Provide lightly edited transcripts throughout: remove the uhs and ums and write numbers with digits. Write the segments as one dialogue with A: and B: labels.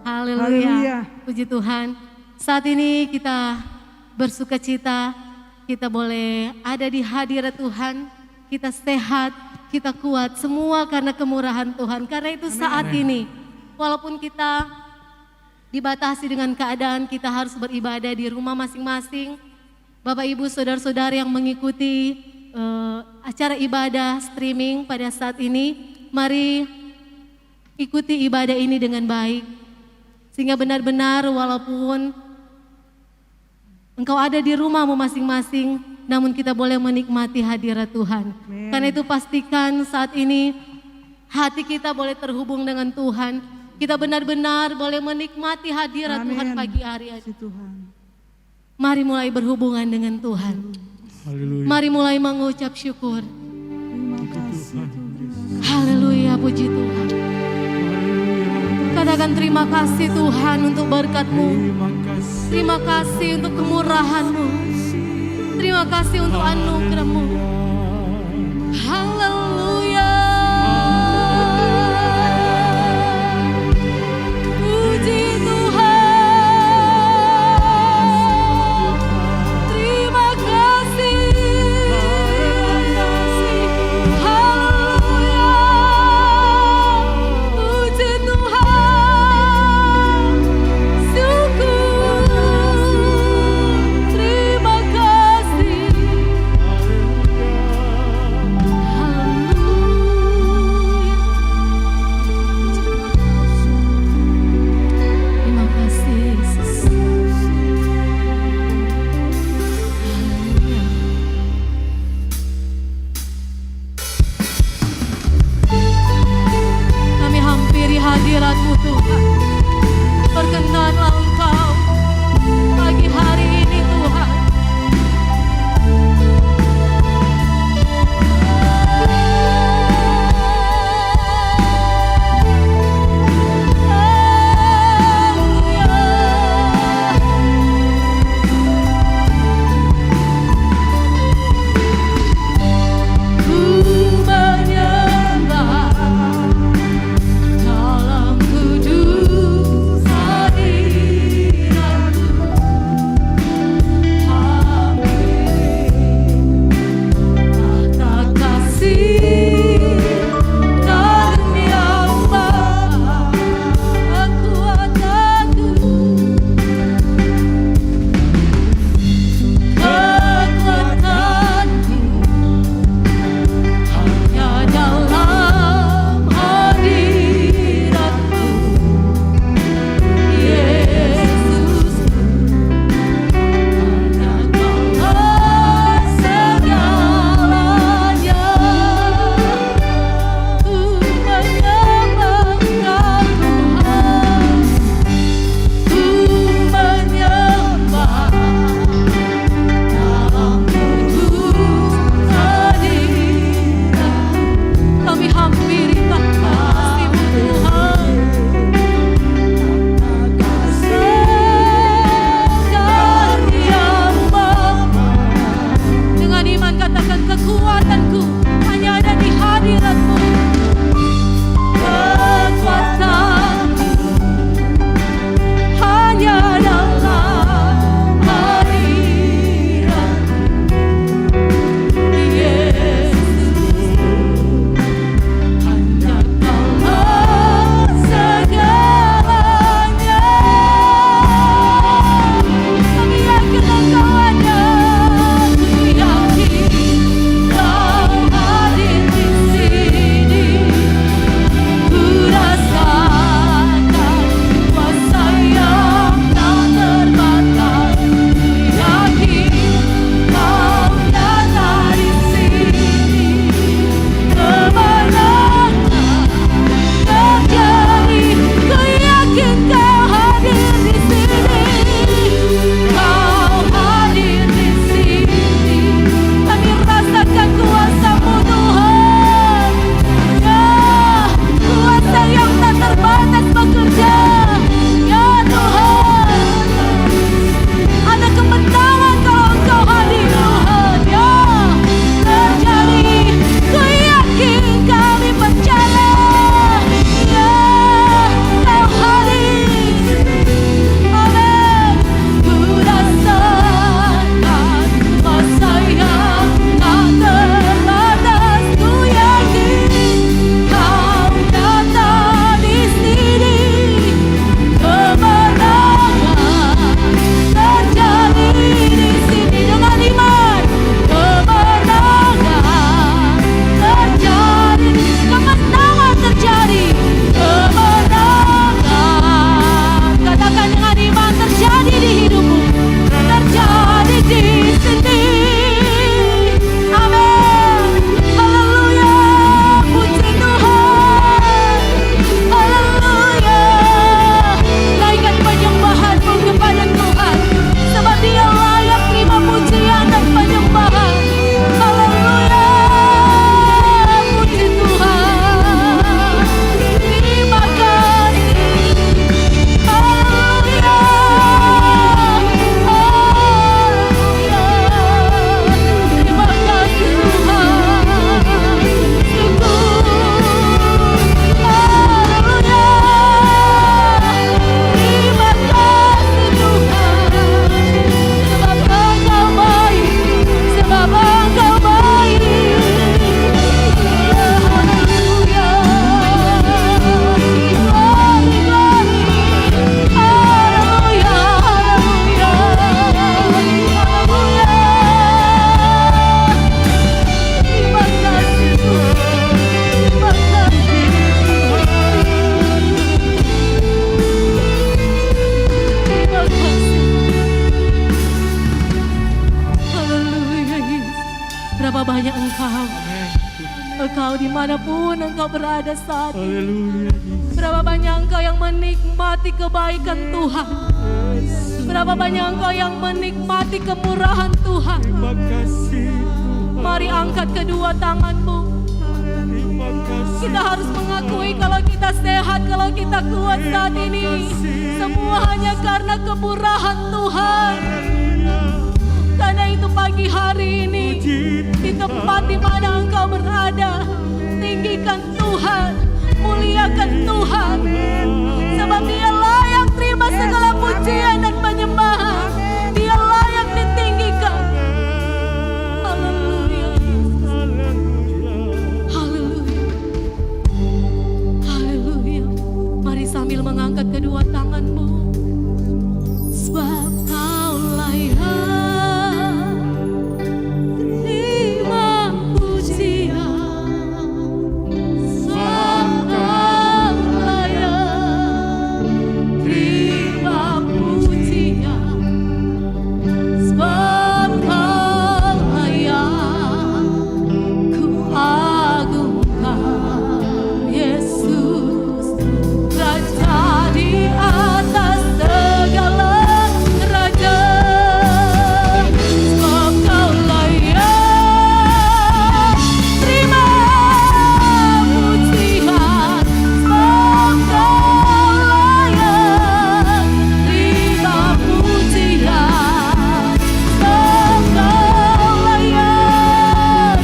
A: Haleluya. Puji Tuhan. Saat ini kita bersuka cita, kita boleh ada di hadirat Tuhan, kita sehat, kita kuat, semua karena kemurahan Tuhan. Karena itu saat ini, walaupun kita dibatasi dengan keadaan, kita harus beribadah di rumah masing-masing. Bapak Ibu saudara-saudara yang mengikuti acara ibadah streaming pada saat ini, mari ikuti ibadah ini dengan baik. Sehingga benar-benar walaupun engkau ada di rumahmu masing-masing, namun kita boleh menikmati hadirat Tuhan. Karena itu pastikan saat ini hati kita boleh terhubung dengan Tuhan. Kita benar-benar boleh menikmati hadirat Tuhan pagi hari ini. Mari mulai berhubungan dengan Tuhan. Mari mulai mengucap syukur. Haleluya, puji Tuhan. Katakan terima kasih Tuhan untuk berkat-Mu. Terima kasih untuk kemurahan-Mu. Terima kasih untuk anugerah-Mu. Haleluya. Puji Tuhan. Terima kasih. Haleluya. Puji Tuhan. Syukur. Terima kasih. banyak Engkau dimanapun Engkau berada saat ini. Berapa banyak Engkau yang menikmati kebaikan Tuhan. Berapa banyak Engkau yang menikmati kemurahan Tuhan. Mari angkat kedua tanganmu. Kita harus mengakui kalau kita sehat, kalau kita kuat saat ini, semua hanya karena kemurahan Tuhan. Karena itu pagi hari ini, di tempat di mana Engkau berada, tinggikan Tuhan, muliakan Tuhan, sebab Dia layak terima segala pujian dan penyembahan. Dia layak ditinggikan. Haleluya, haleluya, haleluya. Mari sambil mengangkat kedua tanganmu, sebab Kaulah yang terima pujian. Sebab Kaulah yang terima pujian. Sebab Kaulah yang kuagungkan. Yesus, Raja di atas segala raja. Sebab Kaulah yang terima pujian. Sebab Kaulah yang terima pujian. Sebab Kaulah yang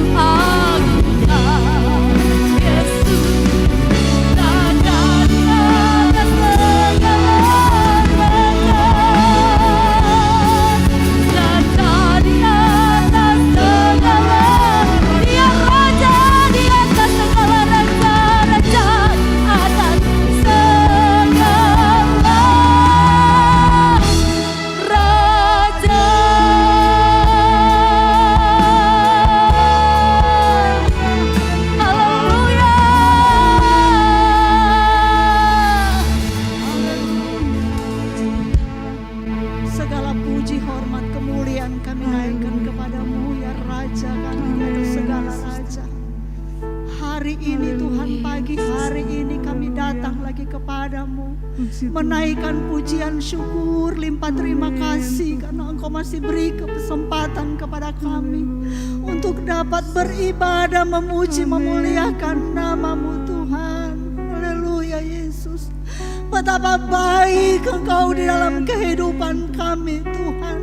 A: kuagungkan. Yesus, Raja di atas segala raja. Raja di atas segala, Dia Raja di atas segala raja, Raja di atas segala raja. Haleluya.
B: Segala puji, hormat, kemuliaan kami naikkan kepadamu ya Raja kami di atas segala raja. Hari ini Tuhan, pagi hari ini kami datang lagi kepadamu, menaikkan pujian syukur, limpah terima kasih karena Engkau masih beri kesempatan kepada kami untuk dapat beribadah, memuji, memuliakan namamu Tuhan. Haleluya Yesus. Betapa baik Engkau di dalam kehidupan kami Tuhan.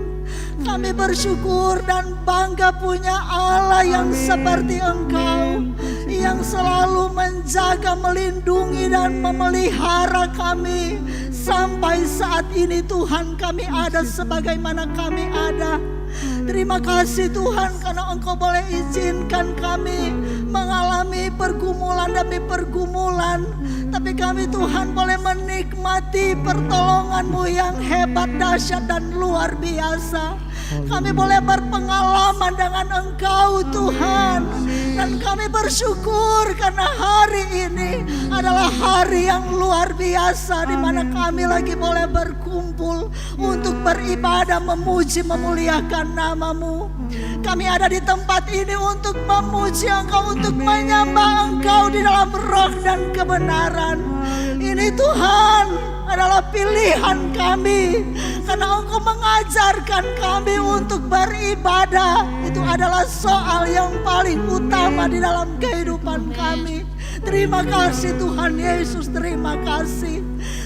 B: Kami bersyukur dan bangga punya Allah yang seperti Engkau, yang selalu menjaga, melindungi dan memelihara kami sampai saat ini Tuhan kami ada sebagaimana kami ada. Terima kasih Tuhan karena Engkau boleh izinkan kami mengalami pergumulan demi pergumulan, tapi kami Tuhan boleh menikmati pertolongan-Mu yang hebat, dahsyat dan luar biasa. Kami boleh berpengalaman dengan Engkau Tuhan, dan kami bersyukur karena hari ini adalah hari yang luar biasa di mana kami lagi boleh berkumpul untuk beribadah, memuji, memuliakan namamu. Kami ada di tempat ini untuk memuji Engkau, untuk menyembah Engkau di dalam roh dan kebenaran. Ini Tuhan adalah pilihan kami, karena Engkau mengajarkan kami untuk beribadah. Itu adalah soal yang paling utama di dalam kehidupan kami. Terima kasih Tuhan Yesus, terima kasih.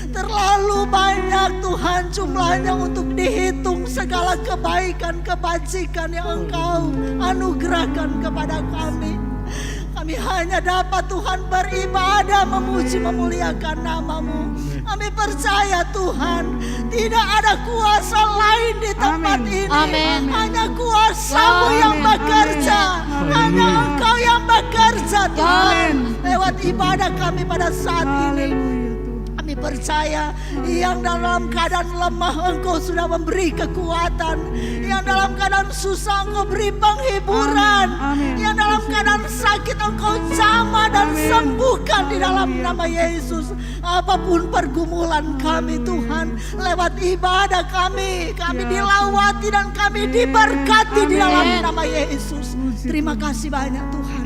B: Terlalu banyak Tuhan jumlahnya untuk dihitung segala kebaikan, kebajikan yang Engkau anugerahkan kepada kami. Kami hanya dapat Tuhan beribadah, memuji, memuliakan namamu. Kami percaya Tuhan, tidak ada kuasa lain di tempat ini.
A: Amin.
B: Hanya kuasa-Mu yang bekerja. Hanya Engkau yang bekerja Tuhan. Lewat ibadah kami pada saat ini. Kami percaya yang dalam keadaan lemah Engkau sudah memberi kekuatan, yang dalam keadaan susah Engkau beri penghiburan, yang dalam keadaan sakit Engkau jamah dan sembuhkan di dalam nama Yesus. Apapun pergumulan kami Tuhan, lewat ibadah kami dilawati dan kami diberkati di dalam nama Yesus. Terima kasih banyak Tuhan.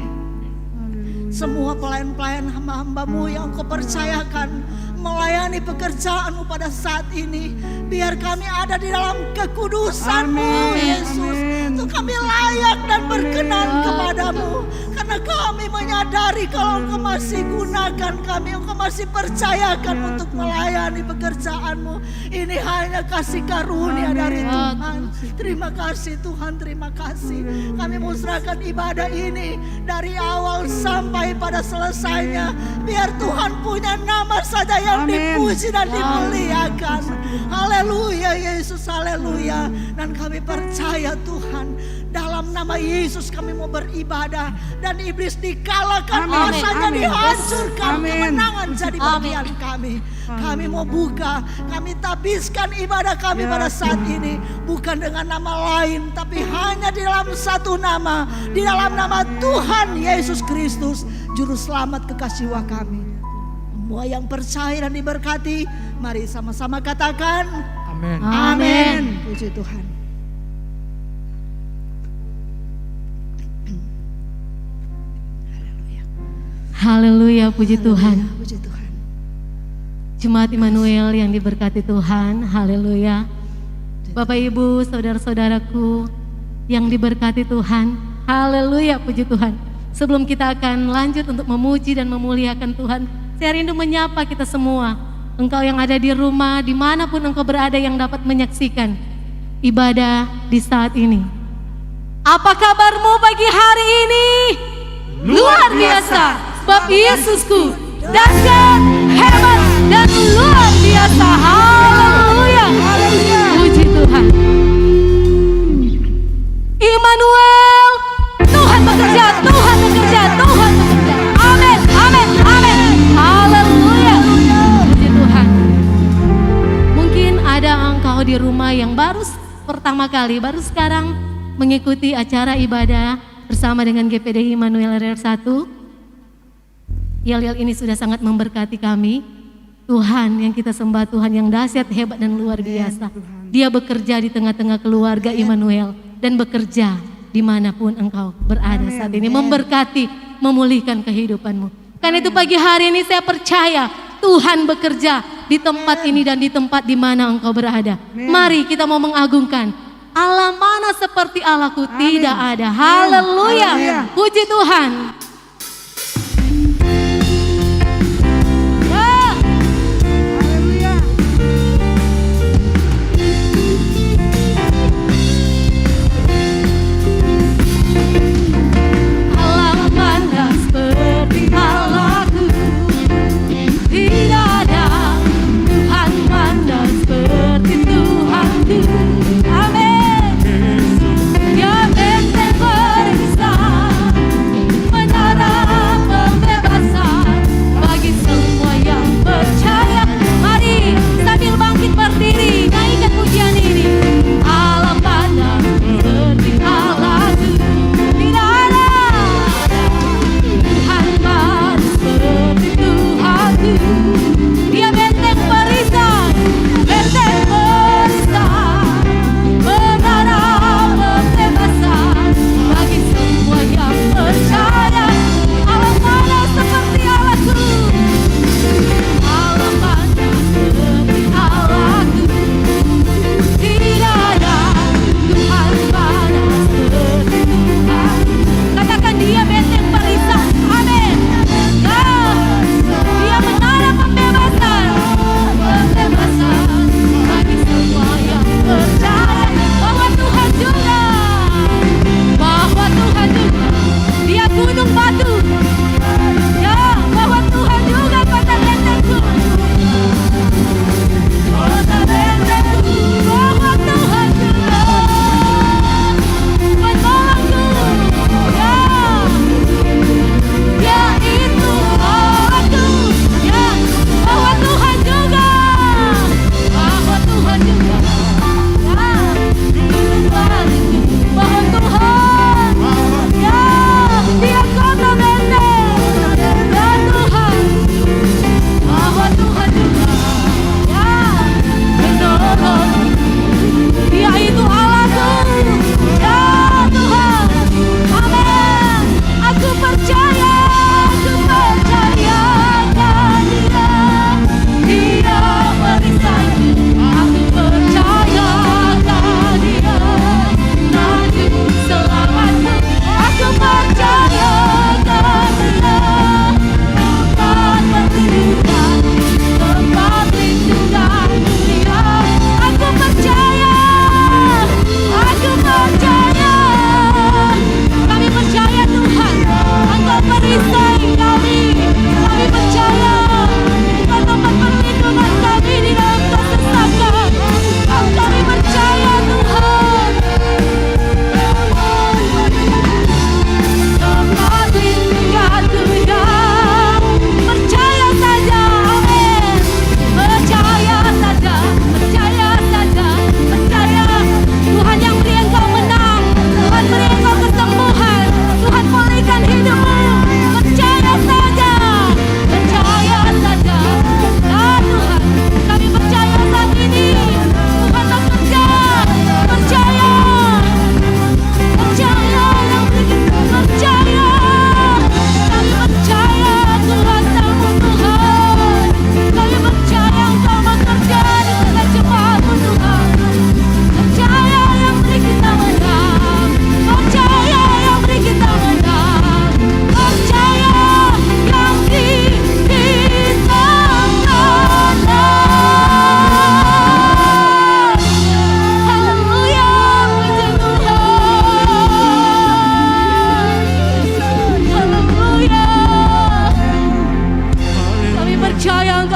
B: Semua pelayan-pelayan hamba-hambamu yang Engkau percayakan melayani pekerjaanmu pada saat ini, biar kami ada di dalam kekudusan-Mu Yesus. Untuk kami layak dan berkenan kepadamu, karena kami menyadari kalau Engkau masih gunakan kami, Engkau masih percayakan untuk melayani pekerjaan-Mu. Ini hanya kasih karunia dari Tuhan. Terima kasih Tuhan, terima kasih. Kami mau serahkan ibadah ini dari awal sampai pada selesainya, biar Tuhan punya nama saja yang dipuji dan dimuliakan. Haleluya Yesus, haleluya. Dan kami percaya Tuhan, dalam nama Yesus kami mau beribadah, dan iblis dikalahkan, kuasanya dihancurkan, kemenangan jadi bagian kami. Kami mau buka, kami tabiskan ibadah kami pada saat ini, bukan dengan nama lain, tapi hanya di dalam satu nama, di dalam nama Tuhan Yesus Kristus, Juru Selamat kekasih kami. Semua yang percaya dan diberkati, mari sama-sama katakan
C: Amin.
B: Amin. Puji Tuhan.
A: Haleluya, puji Tuhan.
B: Puji Tuhan.
A: Jemaat Immanuel yang diberkati Tuhan, haleluya. Bapak Ibu, saudara-saudaraku yang diberkati Tuhan, haleluya, puji Tuhan. Sebelum kita akan lanjut untuk memuji dan memuliakan Tuhan, saya rindu menyapa kita semua. Engkau yang ada di rumah, dimanapun engkau berada yang dapat menyaksikan ibadah di saat ini. Apa kabarmu pagi hari ini? Luar biasa, sebab Yesusku dahsyat, hebat, dan luar biasa. Haleluya, puji Tuhan. Immanuel, Tuhan bekerja, Tuhan bekerja, Tuhan bekerja. Amin, amin, amin. Haleluya, puji Tuhan. Mungkin ada engkau di rumah yang baru pertama kali, baru sekarang mengikuti acara ibadah bersama dengan GPDI Immanuel RR1. Yel-yel ini sudah sangat memberkati kami. Tuhan yang kita sembah, Tuhan yang dahsyat, hebat, dan luar biasa. Dia bekerja di tengah-tengah keluarga Immanuel dan bekerja dimanapun engkau berada saat ini, memberkati, memulihkan kehidupanmu. Karena itu pagi hari ini saya percaya Tuhan bekerja di tempat ini dan di tempat di mana engkau berada. Mari kita mau mengagungkan Allah, mana seperti Allahku, tidak ada. Haleluya, puji Tuhan.
D: Amin. Ya benteng perisai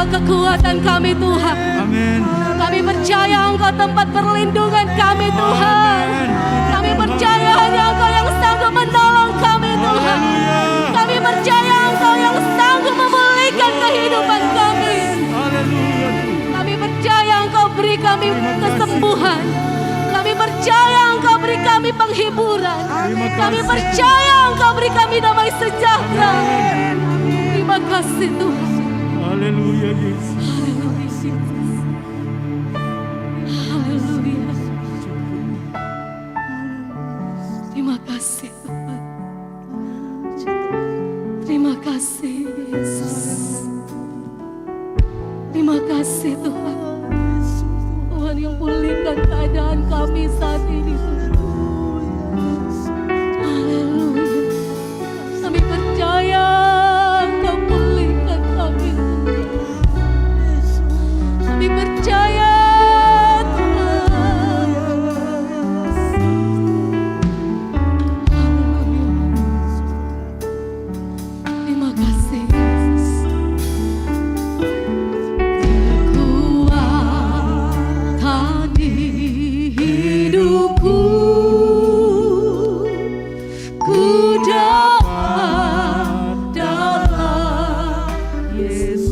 A: Engkau kekuatan kami Tuhan.
C: Amin.
A: Kami percaya Engkau tempat perlindungan kami Tuhan. Kami percaya hanya Engkau yang sanggup menolong kami Tuhan. Kami percaya Engkau yang sanggup memulihkan kehidupan kami.
C: Haleluya.
A: Kami percaya Engkau beri kami kesembuhan. Kami percaya Engkau beri kami penghiburan. Kami percaya Engkau beri kami damai sejahtera. Terima kasih Tuhan.
C: Haleluya Yesus.
A: Haleluya Yesus. Haleluya. Terima kasih Tuhan. Terima kasih Yesus. Terima kasih Tuhan. Tuhan yang pulihkan keadaan kami saat ini Tuhan. Haleluya. Kami percaya Engkau pulihkan kami Tuhan. Kami percaya Tuhan. Haleluya. Terima kasih Yesus. Kekuatan di hidupku, ku dapat dalam Yesus.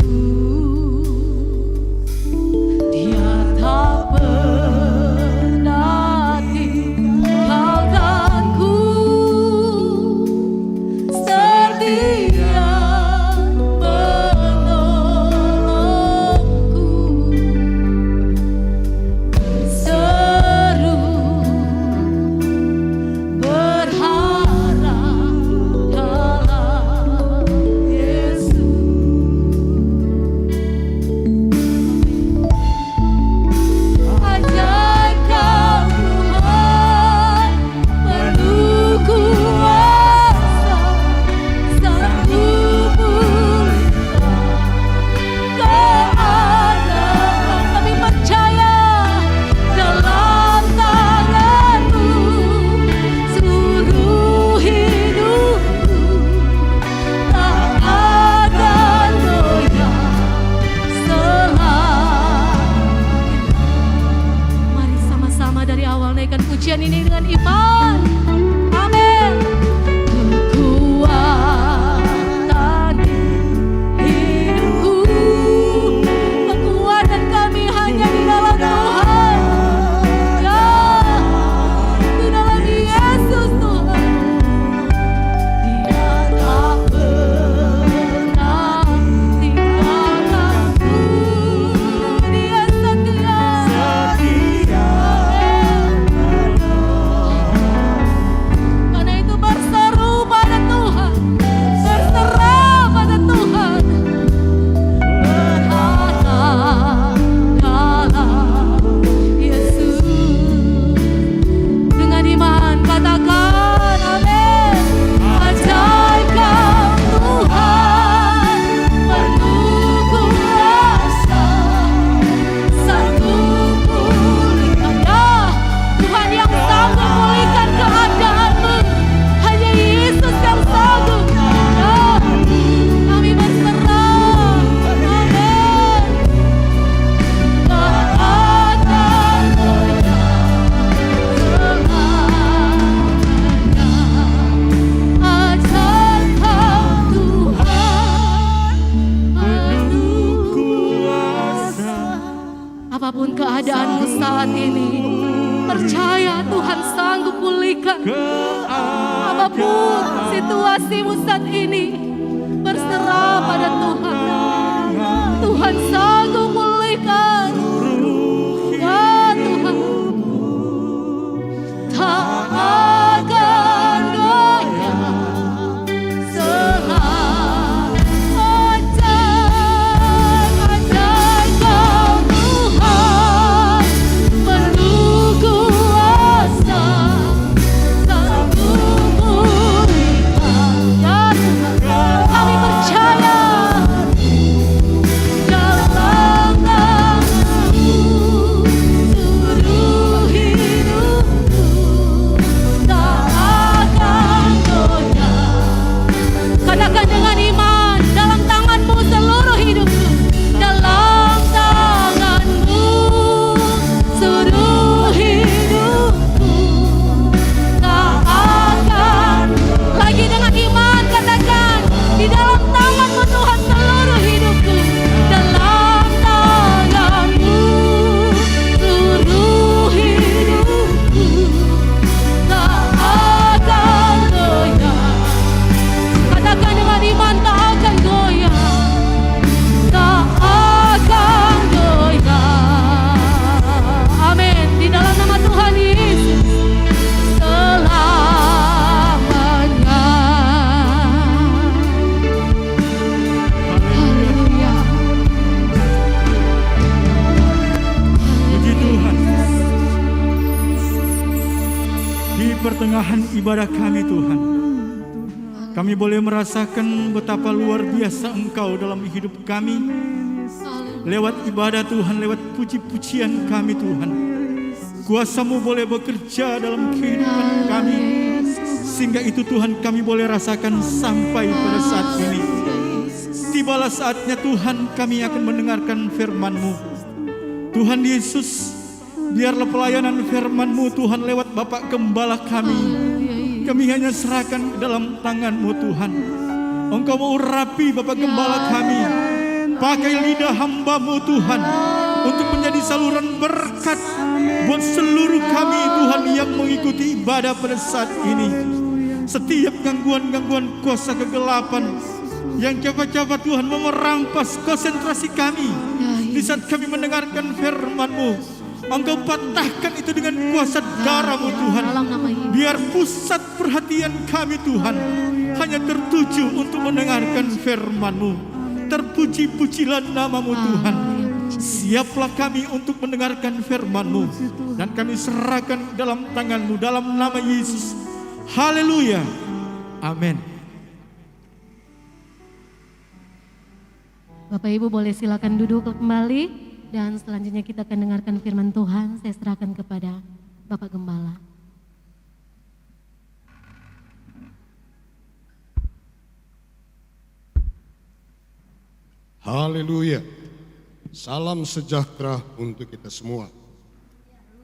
A: Dia tak pernah tinggalkanku, setia menolongku. Seru berharap dalam Yesus. Ajaib Kau Tuhan, penuh kuasa, sanggup pulihkan keadaan. Kami percaya dalam tangan-Mu seluruh hidupku tak akan goyah selamanya. Mari sama-sama dari awal naikkan pujian ini dengan iman. Amin. Kekuatan hidupku, kekuatan kami hanya di dalam Tuhan. Ya, di dalam Yesus Tuhan. Dia tak pernah tinggalkanku. Dia setia. Karena itu berseru pada Tuhan, berserah pada Tuhan, berharap dalam Yesus. Dengan iman katakan amin. Ajaib Kau Tuhan, penuh kuasa, sanggup pulihkan. Ya, Tuhan yang sanggup pulihkan keadaanmu. Hanya Yesus yang sanggup. Ya, kami berserah. Amin. Tak akan selamanya. Ajaib Kau Tuhan, penuh
C: Kuasa.
A: apapun keadaanmu saat ini, percaya Tuhan sanggup pulihkan. Apapun situasimu saat ini, berserah pada Tuhan. Tuhan sanggup pulihkan. Ya Tuhan, tak akan goyah selamanya. Ajaib Kau Tuhan, penuh kuasa, sanggup pulihkan. Ya Tuhan, kami percaya dalam
C: ibadah kami Tuhan. Kami boleh merasakan betapa luar biasa Engkau dalam hidup kami. Lewat ibadah Tuhan, lewat puji-pujian kami Tuhan. Kuasa-Mu boleh bekerja dalam kehidupan kami. Sehingga itu Tuhan kami boleh rasakan sampai pada saat ini. Tibalah saatnya Tuhan kami akan mendengarkan firman-Mu. Tuhan Yesus, biarlah pelayanan firman-Mu Tuhan lewat Bapak Gembala kami. Kami hanya serahkan dalam tangan-Mu Tuhan. Engkau mau urapi Bapak Gembala kami. Pakai lidah hamba-Mu Tuhan untuk menjadi saluran berkat buat seluruh kami Tuhan yang mengikuti ibadah pada saat ini. Setiap gangguan-gangguan kuasa kegelapan yang coba-coba Tuhan mau merampas konsentrasi kami di saat kami mendengarkan firman-Mu, Engkau patahkan itu dengan kuasa darah-Mu Tuhan. Biar pusat perhatian kami Tuhan hanya tertuju untuk mendengarkan firman-Mu. Terpuji-pujilah nama-Mu Tuhan. Siaplah kami untuk mendengarkan firman-Mu, dan kami serahkan dalam tangan-Mu dalam nama Yesus. Haleluya. Amin.
A: Bapak Ibu boleh silakan duduk kembali, dan selanjutnya kita akan dengarkan firman Tuhan. Saya serahkan kepada Bapak Gembala.
D: Haleluya. Salam sejahtera untuk kita semua.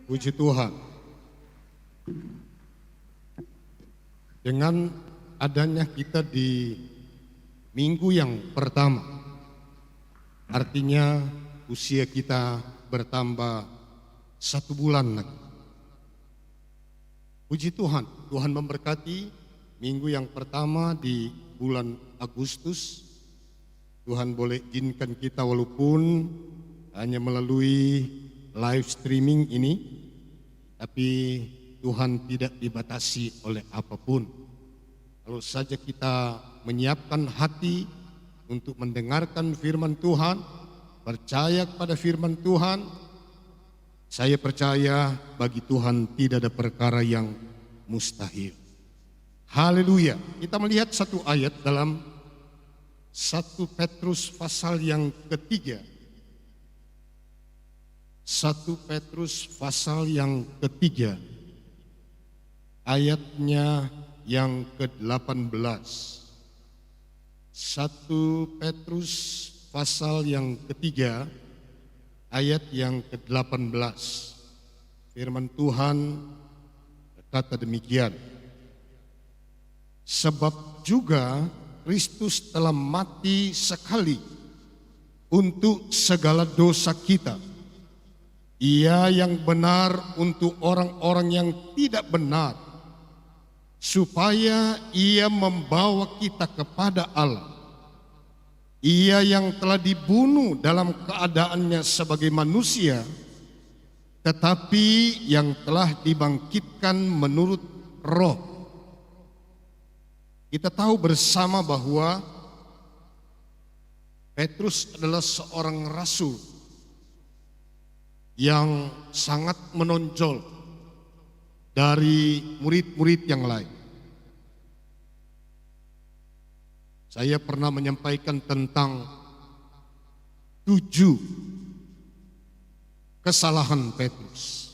D: Puji Tuhan. Dengan adanya kita di minggu yang pertama, artinya usia kita bertambah 1 bulan lagi. Puji Tuhan, Tuhan memberkati minggu yang pertama di bulan Agustus. Tuhan boleh izinkan kita walaupun hanya melalui live streaming ini, tapi Tuhan tidak dibatasi oleh apapun. Kalau saja kita menyiapkan hati untuk mendengarkan firman Tuhan, percaya kepada firman Tuhan, saya percaya bagi Tuhan tidak ada perkara yang mustahil. Haleluya. Kita melihat satu ayat dalam 1 Petrus pasal yang ketiga. 1 Petrus pasal yang ketiga, ayatnya yang ke-18. 1 Petrus pasal yang ketiga, ayat yang ke-18. Firman Tuhan kata demikian. Sebab juga Kristus telah mati sekali untuk segala dosa kita. Ia yang benar untuk orang-orang yang tidak benar, supaya ia membawa kita kepada Allah. Ia yang telah dibunuh dalam keadaannya sebagai manusia, tetapi yang telah dibangkitkan menurut roh. Kita tahu bersama bahwa Petrus adalah seorang rasul yang sangat menonjol dari murid-murid yang lain. Saya pernah menyampaikan tentang 7 kesalahan Petrus.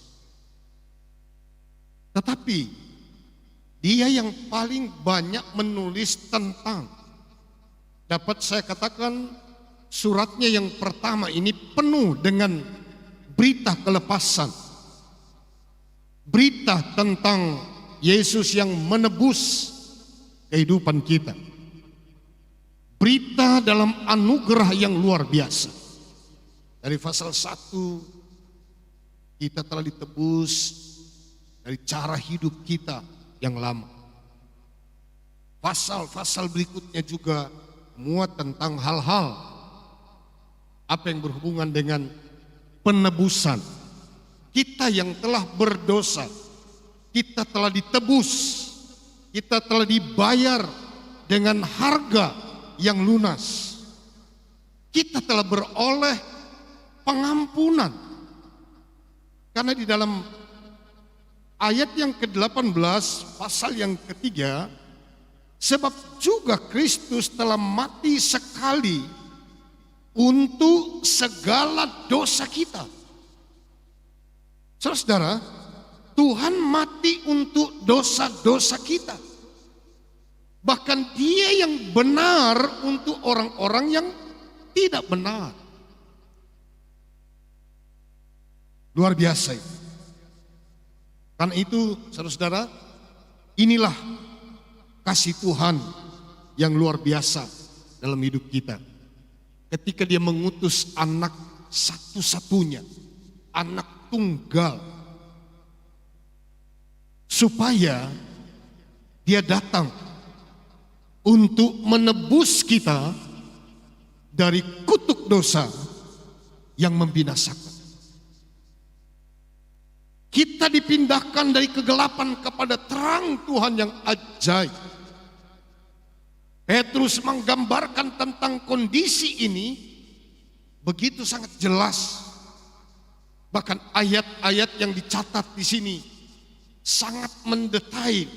D: Tetapi dia yang paling banyak menulis tentang, dapat saya katakan suratnya yang pertama ini penuh dengan berita kelepasan. Berita tentang Yesus yang menebus kehidupan kita. Berita dalam anugerah yang luar biasa. Dari pasal 1 kita telah ditebus dari cara hidup kita yang lama. Pasal-pasal berikutnya juga muat tentang hal-hal apa yang berhubungan dengan penebusan. Kita yang telah berdosa, kita telah ditebus, kita telah dibayar dengan harga yang lunas. Kita telah beroleh pengampunan. Karena di dalam ayat yang ke-18 pasal yang ketiga, sebab juga Kristus telah mati sekali untuk segala dosa kita. Saudara, Tuhan mati untuk dosa-dosa kita. Bahkan Dia yang benar untuk orang-orang yang tidak benar. Luar biasa itu. Karena itu, saudara-saudara, inilah kasih Tuhan yang luar biasa dalam hidup kita. Ketika Dia mengutus anak satu-satunya, anak tunggal, supaya Dia datang untuk menebus kita dari kutuk dosa yang membinasakan. Kita dipindahkan dari kegelapan kepada terang Tuhan yang ajaib. Petrus menggambarkan tentang kondisi ini begitu sangat jelas. Bahkan ayat-ayat yang dicatat di sini sangat mendetail,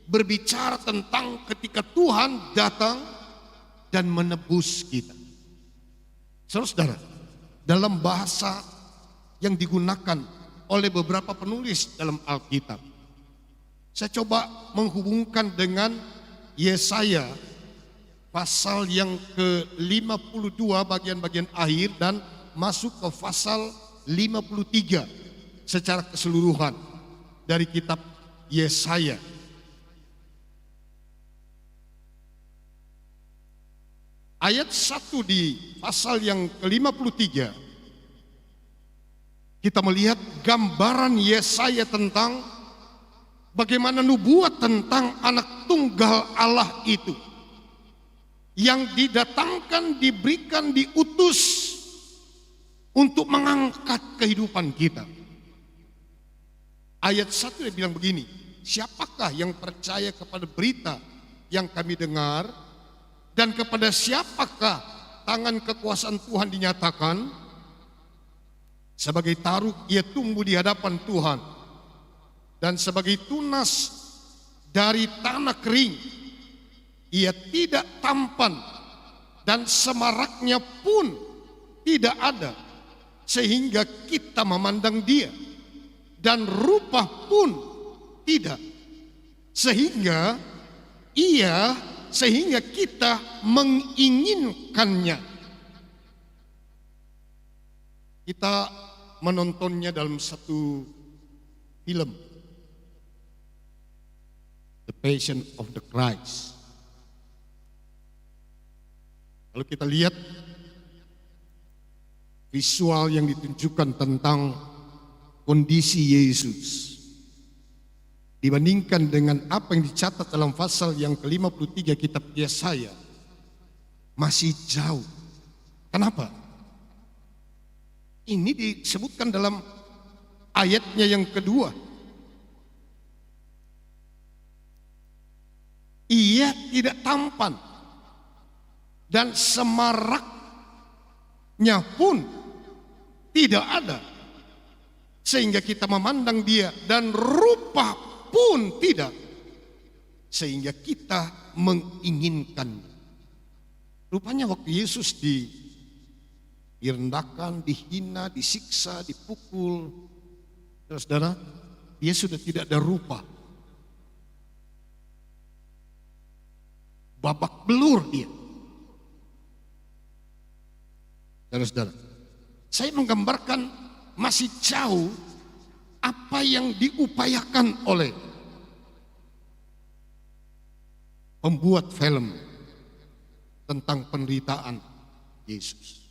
D: berbicara tentang ketika Tuhan datang dan menebus kita. Saudara-saudara, dalam bahasa yang digunakan oleh beberapa penulis dalam Alkitab, saya coba menghubungkan dengan Yesaya pasal yang ke-52 bagian-bagian akhir dan masuk ke pasal 53 secara keseluruhan dari kitab Yesaya. Ayat 1 di pasal yang ke-53, kita melihat gambaran Yesaya tentang bagaimana nubuat tentang anak tunggal Allah itu yang didatangkan, diberikan, diutus untuk mengangkat kehidupan kita. Ayat 1 dia bilang begini, siapakah yang percaya kepada berita yang kami dengar, dan kepada siapakah tangan kekuasaan Tuhan dinyatakan? Sebagai taruk ia tumbuh di hadapan Tuhan, dan sebagai tunas dari tanah kering ia tidak tampan, dan semaraknya pun tidak ada, sehingga kita memandang dia, dan rupa pun tidak, sehingga kita menginginkannya. Kita menontonnya dalam satu film, The Passion of the Christ. Kalau kita lihat visual yang ditunjukkan tentang kondisi Yesus dibandingkan dengan apa yang dicatat dalam pasal yang ke-53 kitab Yesaya, masih jauh. Kenapa? Ini disebutkan dalam ayatnya yang kedua. Ia tidak tampan, dan semaraknya pun tidak ada, sehingga kita memandang dia, dan rupa pun tidak, sehingga kita menginginkan. Rupanya waktu Yesus direndahkan, dihina, disiksa, dipukul, saudara, dia sudah tidak ada rupa, babak belur dia. Saudara, saya menggambarkan masih jauh apa yang diupayakan oleh pembuat film tentang penderitaan Yesus.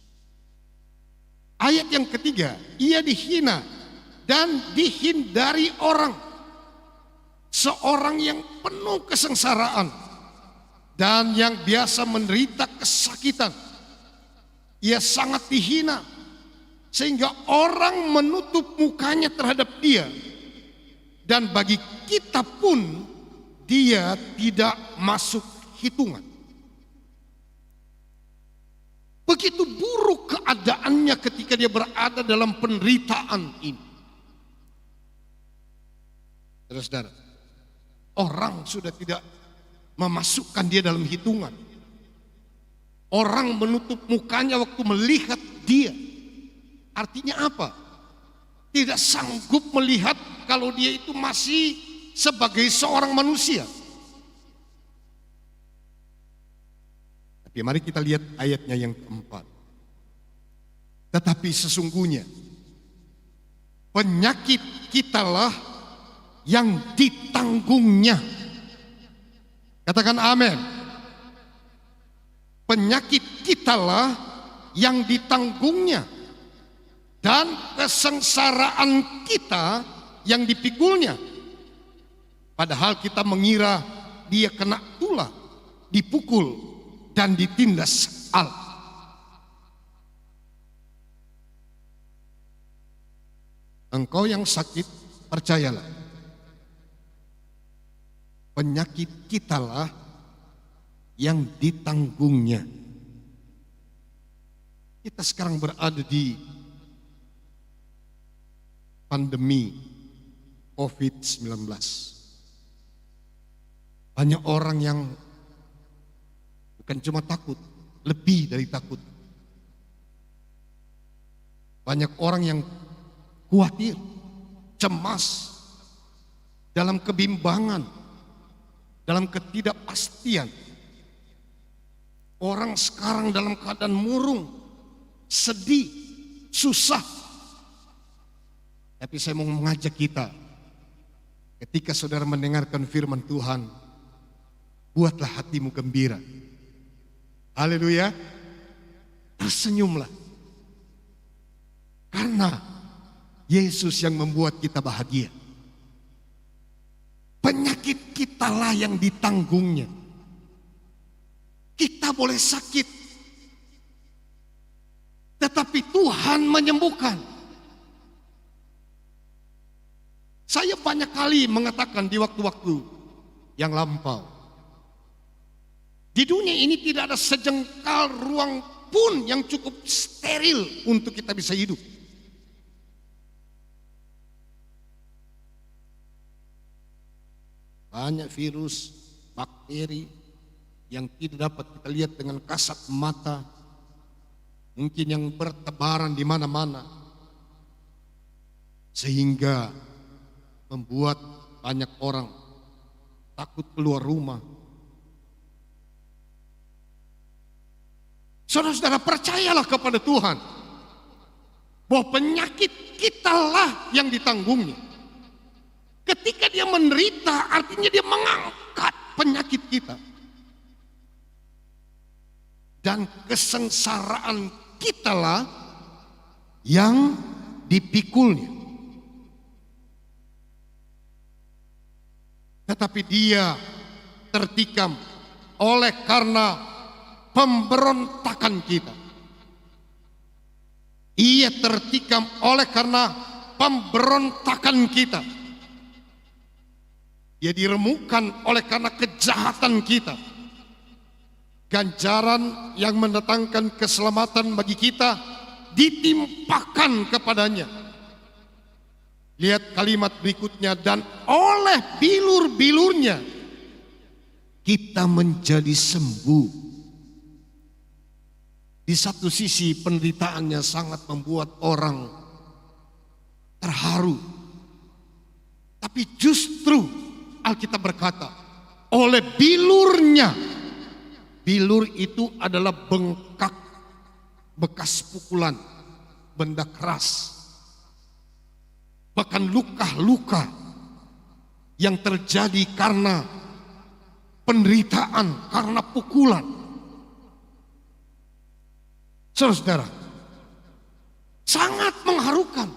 D: Ayat yang ketiga, ia dihina dan dihindari orang, seorang yang penuh kesengsaraan dan yang biasa menderita kesakitan. Ia sangat dihina sehingga orang menutup mukanya terhadap dia, dan bagi kita pun dia tidak masuk hitungan. Begitu buruk keadaannya ketika dia berada dalam penderitaan ini. Saudara-saudara, orang sudah tidak memasukkan dia dalam hitungan. Orang menutup mukanya waktu melihat dia. Artinya apa? Tidak sanggup melihat kalau dia itu masih sebagai seorang manusia. Tapi mari kita lihat ayatnya yang keempat. Tetapi sesungguhnya penyakit kitalah yang ditanggungnya. Katakan amin. Penyakit kitalah yang ditanggungnya, dan kesengsaraan kita yang dipikulnya. Padahal kita mengira dia kena tulah, dipukul, dan ditindas Allah. Engkau yang sakit, percayalah, penyakit kitalah yang ditanggungnya. Kita sekarang berada di pandemi COVID-19. Banyak orang yang bukan cuma takut, lebih dari takut. Banyak orang yang khawatir, cemas, dalam kebimbangan, dalam ketidakpastian. Orang sekarang dalam keadaan murung, sedih, susah. Tapi saya mau mengajak kita, ketika saudara mendengarkan firman Tuhan, buatlah hatimu gembira. Haleluya. Tersenyumlah. Karena Yesus yang membuat kita bahagia. Penyakit kitalah yang ditanggungnya. Kita boleh sakit, tetapi Tuhan menyembuhkan. Saya banyak kali mengatakan di waktu-waktu yang lampau, di dunia ini tidak ada sejengkal ruang pun yang cukup steril untuk kita bisa hidup. Banyak virus, bakteri yang tidak dapat kita lihat dengan kasat mata, mungkin yang bertebaran di mana-mana, sehingga membuat banyak orang takut keluar rumah. Saudara-saudara, percayalah kepada Tuhan bahwa penyakit kitalah yang ditanggungnya. Ketika dia menderita, artinya dia mengangkat penyakit kita. Dan kesengsaraan kitalah yang dipikulnya. Tetapi dia tertikam oleh karena pemberontakan kita. Ia tertikam oleh karena pemberontakan kita. Dia diremukkan oleh karena kejahatan kita. Ganjaran yang mendatangkan keselamatan bagi kita ditimpakan kepadanya. Lihat kalimat berikutnya, dan oleh bilur-bilurnya kita menjadi sembuh. Di satu sisi penderitaannya sangat membuat orang terharu. Tapi justru Alkitab berkata, oleh bilurnya. Bilur itu adalah bengkak, bekas pukulan, benda keras. Bahkan luka-luka yang terjadi karena penderitaan, karena pukulan. Saudara-saudara, sangat mengharukan.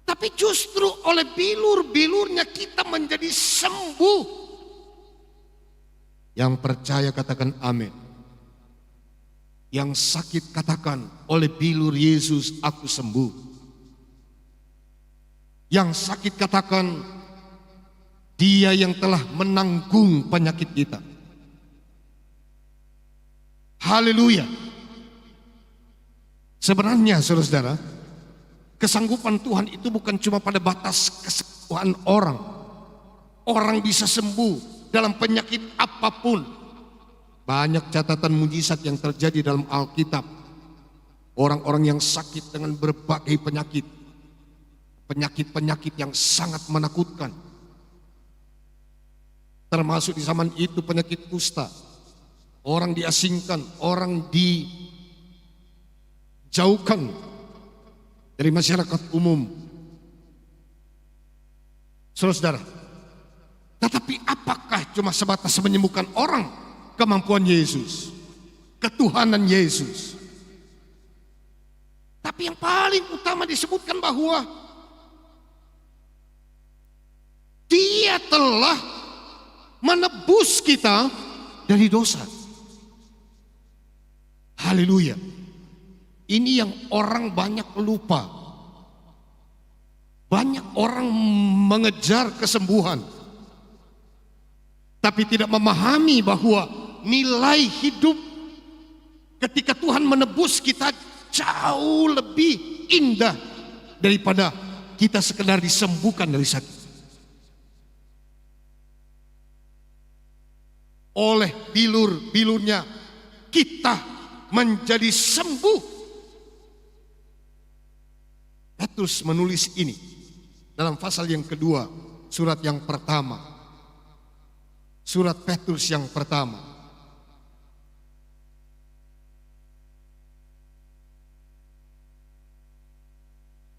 D: Tapi justru oleh bilur-bilurnya kita menjadi sembuh. Yang percaya katakan amin. Yang sakit katakan, oleh bilur Yesus aku sembuh. Yang sakit katakan, dia yang telah menanggung penyakit kita. Haleluya. Sebenarnya saudara-saudara, kesanggupan Tuhan itu bukan cuma pada batas kesembuhan orang. Orang bisa sembuh dalam penyakit apapun. Banyak catatan mujizat yang terjadi dalam Alkitab. Orang-orang yang sakit dengan berbagai penyakit. Penyakit-penyakit yang sangat menakutkan. Termasuk di zaman itu penyakit kusta. Orang diasingkan, orang dijauhkan dari masyarakat umum. Saudara-saudara, tetapi apakah cuma sebatas menyembuhkan orang? Kemampuan Yesus, ketuhanan Yesus. Tapi yang paling utama disebutkan bahwa Dia telah menebus kita dari dosa. Haleluya. Ini yang orang banyak lupa. Banyak orang mengejar kesembuhan, tapi tidak memahami bahwa nilai hidup ketika Tuhan menebus kita jauh lebih indah daripada kita sekedar disembuhkan dari sakit. Oleh bilur-bilurnya kita menjadi sembuh. Petrus menulis ini dalam pasal yang kedua, surat yang pertama. Surat Petrus yang pertama.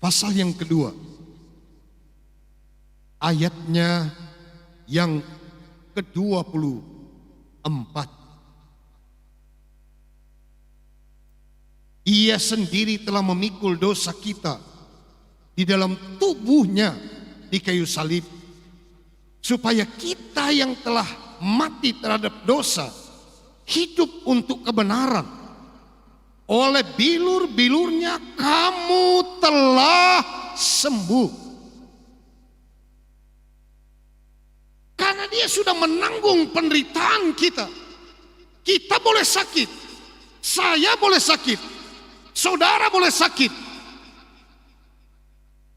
D: Pasal yang kedua, ayatnya yang ke-24. Ia sendiri telah memikul dosa kita di dalam tubuhnya di kayu salib, supaya kita yang telah mati terhadap dosa hidup untuk kebenaran. Oleh bilur-bilurnya kamu telah sembuh. Karena Dia sudah menanggung penderitaan kita. Kita boleh sakit, saya boleh sakit, saudara boleh sakit,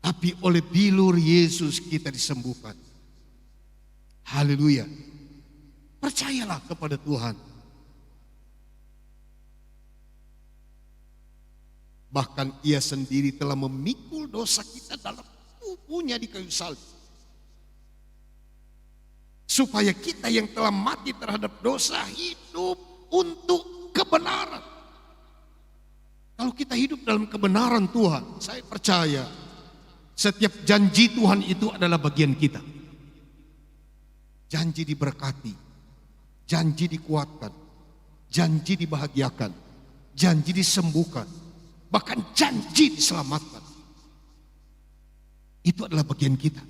D: tapi oleh bilur Yesus kita disembuhkan. Haleluya. Percayalah kepada Tuhan. Bahkan Ia sendiri telah memikul dosa kita dalam tubuhnya di kayu salib, supaya kita yang telah mati terhadap dosa hidup untuk kebenaran. Kalau kita hidup dalam kebenaran Tuhan, saya percaya setiap janji Tuhan itu adalah bagian kita. Janji diberkati, janji dikuatkan, janji dibahagiakan, janji disembuhkan, bahkan janji diselamatkan. Itu adalah bagian kita.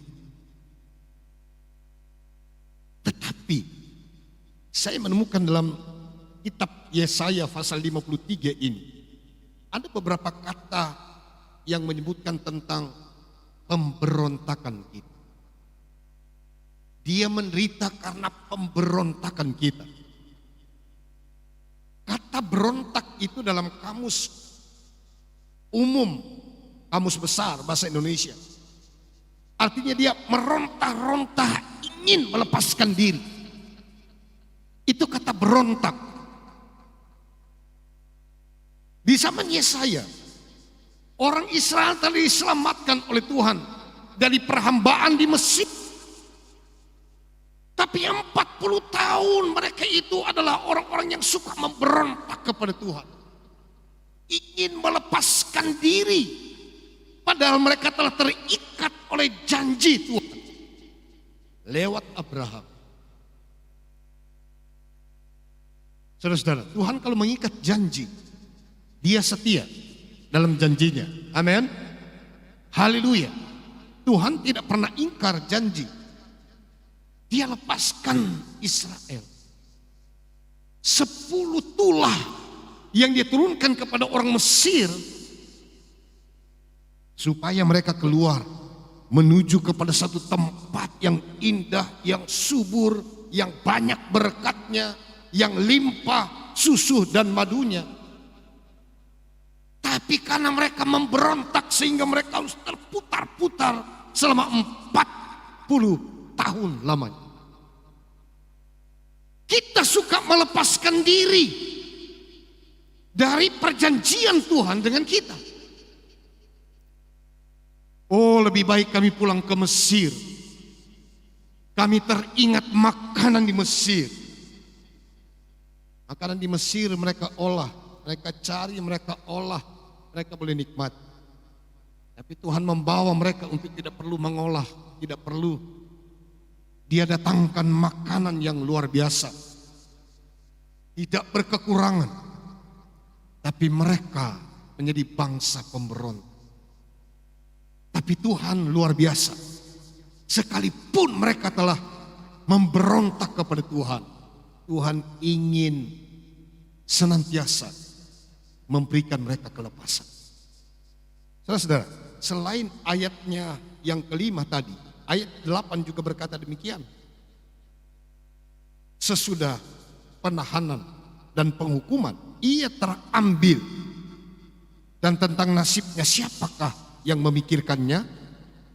D: Tetapi saya menemukan dalam kitab Yesaya pasal 53 ini ada beberapa kata yang menyebutkan tentang pemberontakan kita. Dia menderita karena pemberontakan kita. Kata berontak itu dalam kamus umum, kamus besar bahasa Indonesia, artinya dia meronta-ronta, ingin melepaskan diri. Itu kata berontak. Di zaman Yesaya, orang Israel telah diselamatkan oleh Tuhan dari perhambaan di Mesir. Tapi 40 tahun mereka itu adalah orang-orang yang suka memberontak kepada Tuhan, ingin melepaskan diri, padahal mereka telah terikat oleh janji Tuhan lewat Abraham. Saudara-saudara, Tuhan kalau mengikat janji, Dia setia dalam janjinya. Amin. Haleluya. Tuhan tidak pernah ingkar janji. Dia lepaskan Israel. 10 tulah yang Dia turunkan kepada orang Mesir supaya mereka keluar menuju kepada satu tempat yang indah, yang subur, yang banyak berkatnya, yang limpah susu dan madunya. Tapi karena mereka memberontak sehingga mereka harus terputar-putar selama 40 tahun tahun lamanya. Kita suka melepaskan diri dari perjanjian Tuhan dengan kita. Oh, lebih baik kami pulang ke Mesir. Kami teringat makanan di Mesir. Makanan di Mesir mereka olah, mereka cari, mereka olah, mereka boleh nikmat. Tapi Tuhan membawa mereka untuk tidak perlu mengolah, tidak perlu. Dia datangkan makanan yang luar biasa. Tidak berkekurangan. Tapi mereka menjadi bangsa pemberontak. Tapi Tuhan luar biasa. Sekalipun mereka telah memberontak kepada Tuhan, Tuhan ingin senantiasa memberikan mereka kelepasan. Saudara-saudara, selain ayatnya yang kelima tadi, ayat 8 juga berkata demikian. Sesudah penahanan dan penghukuman, ia terambil. Dan tentang nasibnya siapakah yang memikirkannya?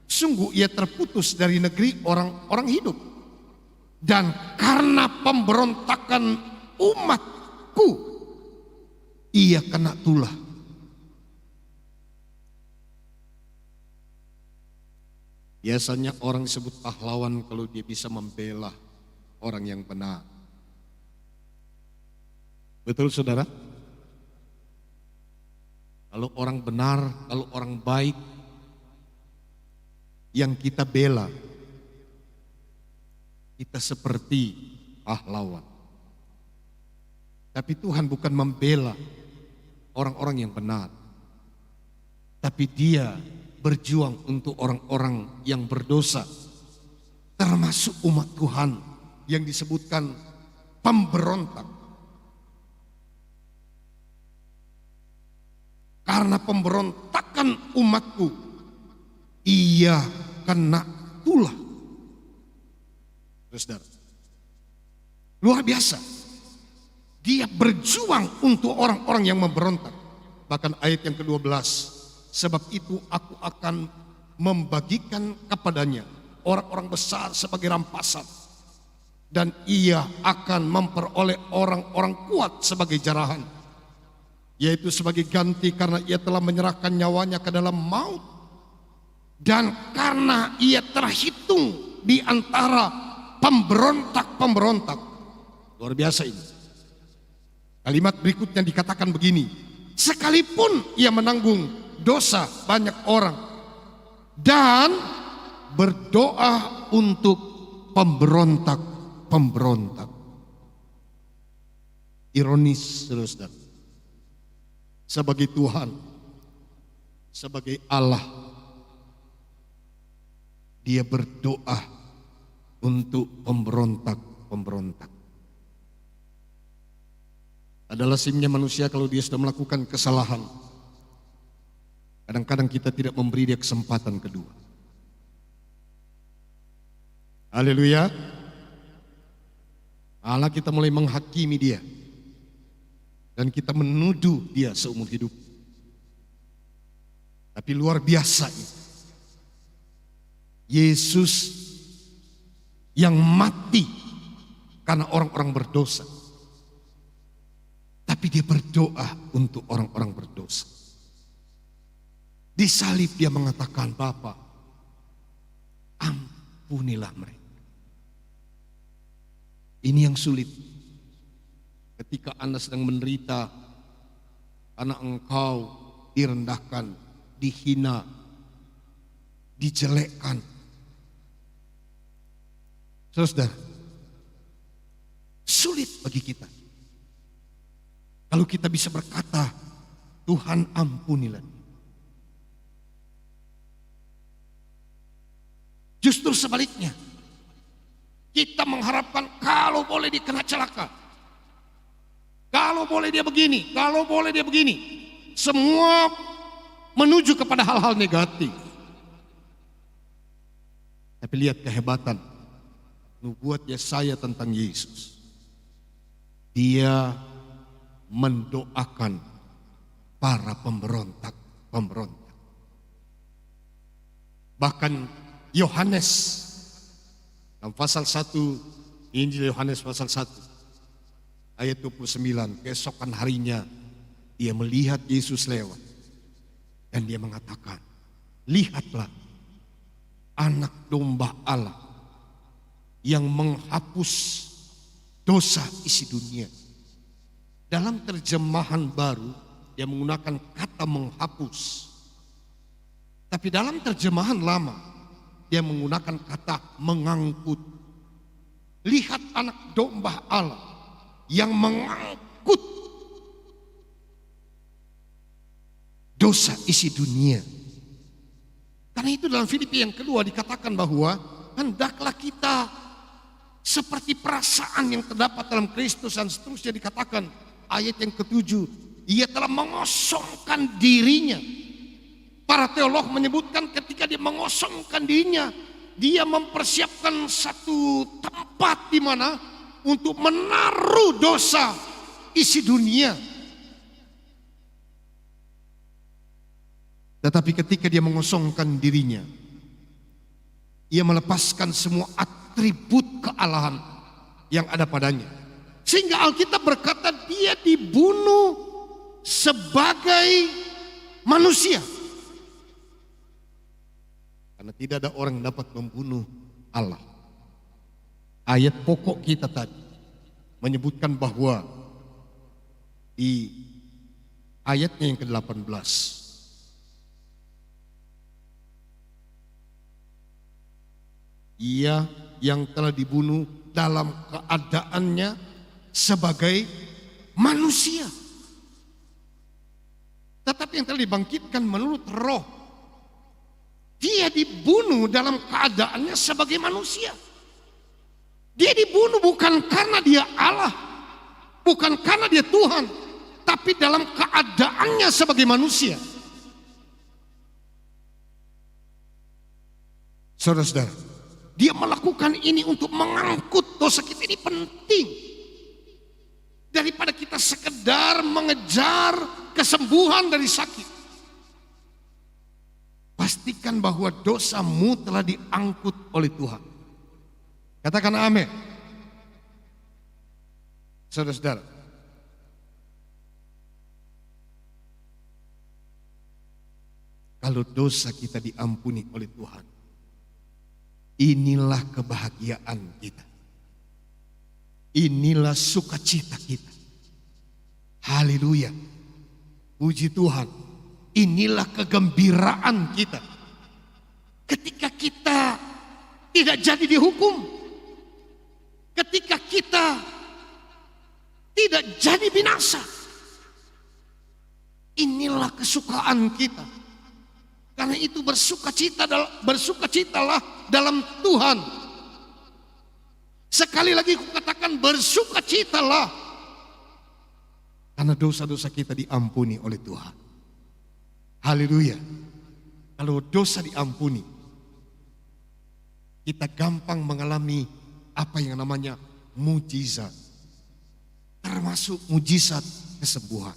D: Sungguh ia terputus dari negeri orang-orang hidup. Dan karena pemberontakan umatku, ia kena tulah. Biasanya orang disebut pahlawan kalau dia bisa membela orang yang benar. Betul saudara? Kalau orang benar, kalau orang baik, yang kita bela, kita seperti pahlawan. Tapi Tuhan bukan membela orang-orang yang benar, tapi Dia berjuang untuk orang-orang yang berdosa, termasuk umat Tuhan yang disebutkan pemberontak. Karena pemberontakan umatku, ia kena tulah. Saudara, luar biasa. Dia berjuang untuk orang-orang yang memberontak. Bahkan ayat yang ke-12, sebab itu aku akan membagikan kepadanya orang-orang besar sebagai rampasan, dan ia akan memperoleh orang-orang kuat sebagai jarahan, yaitu sebagai ganti karena ia telah menyerahkan nyawanya ke dalam maut, dan karena ia terhitung di antara pemberontak-pemberontak. Luar biasa ini. Kalimat berikutnya dikatakan begini, sekalipun ia menanggung dosa banyak orang dan berdoa untuk pemberontak-pemberontak. Ironis, saudara. Sebagai Tuhan, sebagai Allah, Dia berdoa untuk pemberontak-pemberontak. Adalah lazimnya manusia kalau dia sudah melakukan kesalahan, kadang-kadang kita tidak memberi dia kesempatan kedua. Haleluya. Allah kita mulai menghakimi dia. Dan kita menuduh dia seumur hidup. Tapi luar biasa ini. Yesus yang mati karena orang-orang berdosa. Tapi dia berdoa untuk orang-orang berdosa. Di salib dia mengatakan, Bapa, ampunilah mereka. Ini yang sulit. Ketika Anda sedang menderita, karena engkau direndahkan, dihina, dijelekkan. Saudara, sulit bagi kita. Kalau kita bisa berkata, Tuhan ampunilah. Justru sebaliknya, kita mengharapkan kalau boleh dia kena celaka, kalau boleh dia begini, kalau boleh dia begini. Semua menuju kepada hal-hal negatif. Tapi lihat kehebatan nubuat Yesaya tentang Yesus. Dia mendoakan para pemberontak. Bahkan Yohanes Dalam pasal 1 Injil Yohanes pasal 1 ayat 29, keesokan harinya dia melihat Yesus lewat dan dia mengatakan, lihatlah anak domba Allah yang menghapus dosa isi dunia. Dalam terjemahan baru dia menggunakan kata menghapus. Tapi dalam terjemahan lama dia menggunakan kata mengangkut. Lihat anak domba Allah yang mengangkut dosa isi dunia. Karena itu dalam Filipi yang kedua dikatakan bahwa hendaklah kita seperti perasaan yang terdapat dalam Kristus, dan seterusnya dikatakan ayat yang ke-7, ia telah mengosongkan dirinya. Para teolog menyebutkan ketika dia mengosongkan dirinya, dia mempersiapkan satu tempat di mana untuk menaruh dosa isi dunia. Tetapi ketika dia mengosongkan dirinya, ia melepaskan semua atribut kealahan yang ada padanya. Sehingga Alkitab berkata dia dibunuh sebagai manusia. Karena tidak ada orang yang dapat membunuh Allah. Ayat pokok kita tadi menyebutkan bahwa di ayatnya yang ke-18, ia yang telah dibunuh dalam keadaannya sebagai manusia, tetapi yang telah dibangkitkan menurut roh. Dia dibunuh dalam keadaannya sebagai manusia. Dia dibunuh bukan karena dia Allah, bukan karena dia Tuhan, tapi dalam keadaannya sebagai manusia. Saudara-saudara, dia melakukan ini untuk mengangkut dosa kita. Ini penting. Daripada kita sekedar mengejar kesembuhan dari sakit, pastikan bahwa dosamu telah diangkut oleh Tuhan. Katakan amin. Saudara-saudara, kalau dosa kita diampuni oleh Tuhan, inilah kebahagiaan kita. Inilah sukacita kita. Haleluya. Puji Tuhan. Inilah kegembiraan kita. Ketika kita tidak jadi dihukum. Ketika kita tidak jadi binasa. Inilah kesukaan kita. Karena itu bersukacitalah dalam Tuhan. Sekali lagi aku katakan, bersukacitalah. Karena dosa-dosa kita diampuni oleh Tuhan. Haleluya. Kalau dosa diampuni, kita gampang mengalami apa yang namanya mujizat. Termasuk mujizat kesembuhan.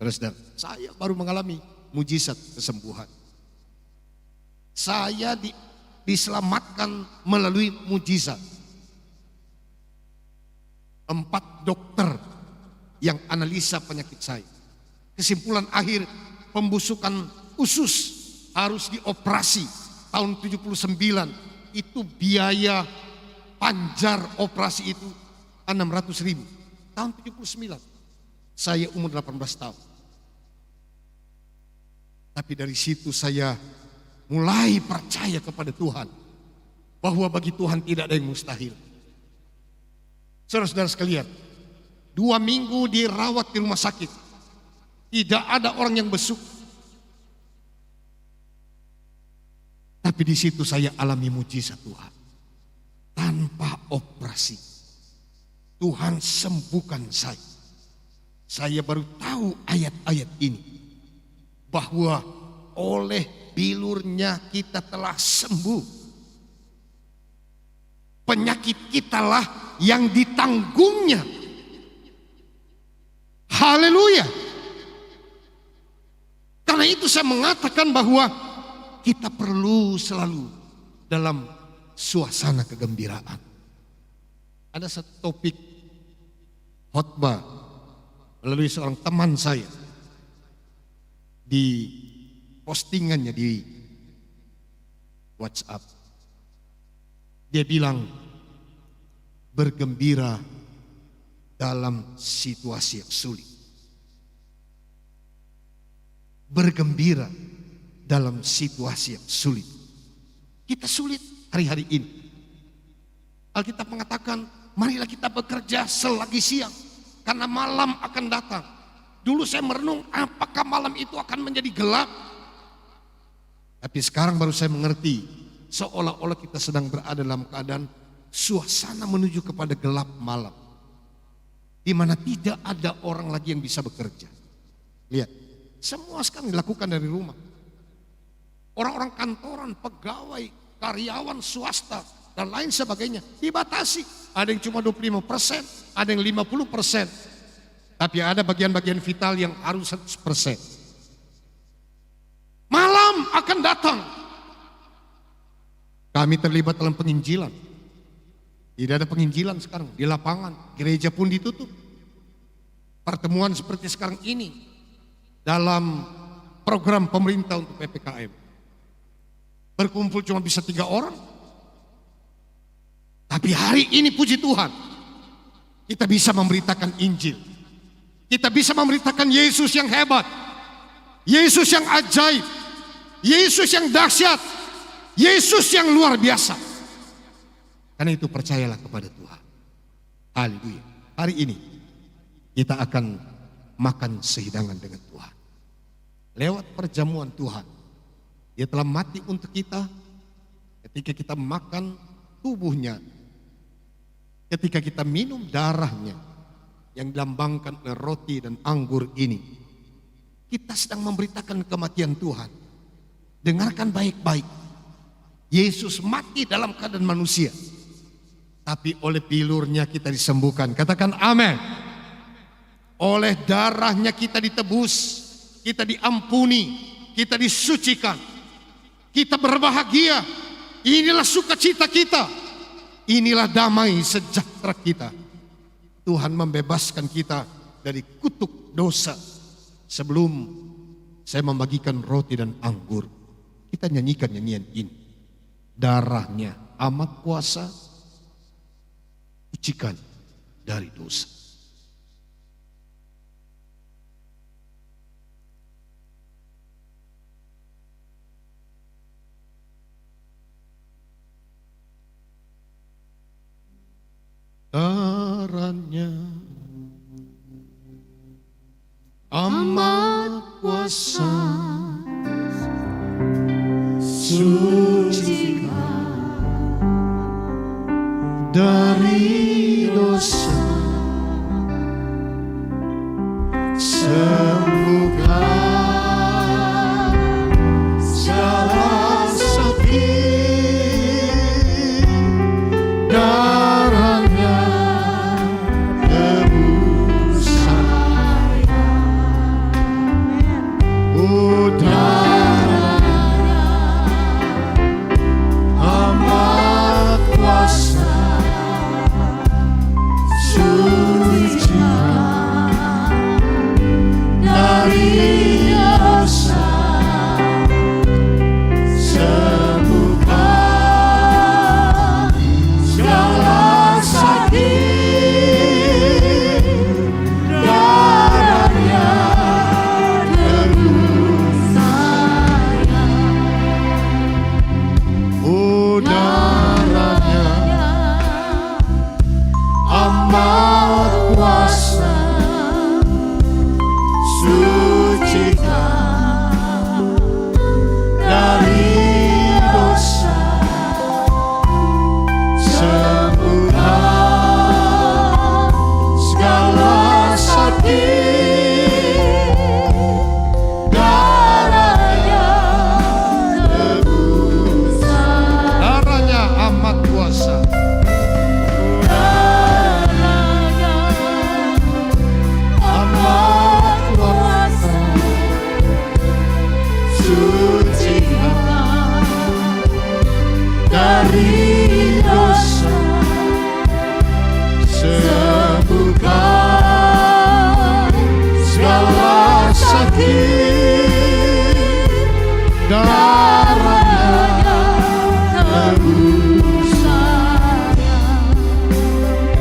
D: Saudara, saya baru mengalami mujizat kesembuhan. Saya diselamatkan melalui mujizat. 4 dokter yang analisa penyakit saya. Kesimpulan akhir, pembusukan usus harus dioperasi tahun 79. Itu biaya panjar operasi itu 600.000. Tahun 79. Saya umur 18 tahun. Tapi dari situ saya mulai percaya kepada Tuhan, bahwa bagi Tuhan tidak ada yang mustahil. Saudara-saudara sekalian, 2 minggu dirawat di rumah sakit, tidak ada orang yang besuk. Tapi di situ saya alami mujizat Tuhan. Tanpa operasi, Tuhan sembuhkan saya. Saya baru tahu ayat-ayat ini, bahwa oleh bilurnya kita telah sembuh. Penyakit kitalah yang ditanggungnya. Haleluya. Karena itu saya mengatakan bahwa kita perlu selalu dalam suasana kegembiraan. Ada satu topik khotbah melalui seorang teman saya di postingannya di WhatsApp. Dia bilang, bergembira dalam situasi yang sulit. Bergembira dalam situasi yang sulit. Kita sulit hari-hari ini. Alkitab mengatakan, marilah kita bekerja selagi siang, karena malam akan datang. Dulu saya merenung, apakah malam itu akan menjadi gelap? Tapi sekarang baru saya mengerti, seolah-olah kita sedang berada dalam keadaan suasana menuju kepada gelap malam, di mana tidak ada orang lagi yang bisa bekerja. Lihat, semua sekarang dilakukan dari rumah. Orang-orang kantoran, pegawai, karyawan swasta, dan lain sebagainya dibatasi. Ada yang cuma 25%, ada yang 50%. Tapi ada bagian-bagian vital yang harus 100%. Malam akan datang. Kami terlibat dalam penginjilan. Tidak ada penginjilan sekarang di lapangan. Gereja pun ditutup. Pertemuan seperti sekarang ini dalam program pemerintah untuk PPKM. Berkumpul cuma bisa 3 orang. Tapi hari ini puji Tuhan, kita bisa memberitakan Injil. Kita bisa memberitakan Yesus yang hebat, Yesus yang ajaib, Yesus yang dahsyat, Yesus yang luar biasa. Karena itu percayalah kepada Tuhan. Haleluya. Hari ini kita akan makan sehidangan dengan Tuhan. Lewat perjamuan Tuhan, Dia telah mati untuk kita. Ketika kita makan tubuhnya, ketika kita minum darahnya yang dilambangkan oleh roti dan anggur ini, kita sedang memberitakan kematian Tuhan. Dengarkan baik-baik. Yesus mati dalam keadaan manusia, tapi oleh bilurnya kita disembuhkan. Katakan amin. Oleh darahnya kita ditebus, kita diampuni, kita disucikan, kita berbahagia. Inilah sukacita kita, inilah damai sejahtera kita. Tuhan membebaskan kita dari kutuk dosa. Sebelum saya membagikan roti dan anggur, kita nyanyikan nyanyian ini. Darahnya amat kuasa, sucikan dari dosa. Darahnya amat kuasa, sucikan dari dosa, sembuhkan segala sakit. Darahnya tebus saya, oh darahnya amat kuasa,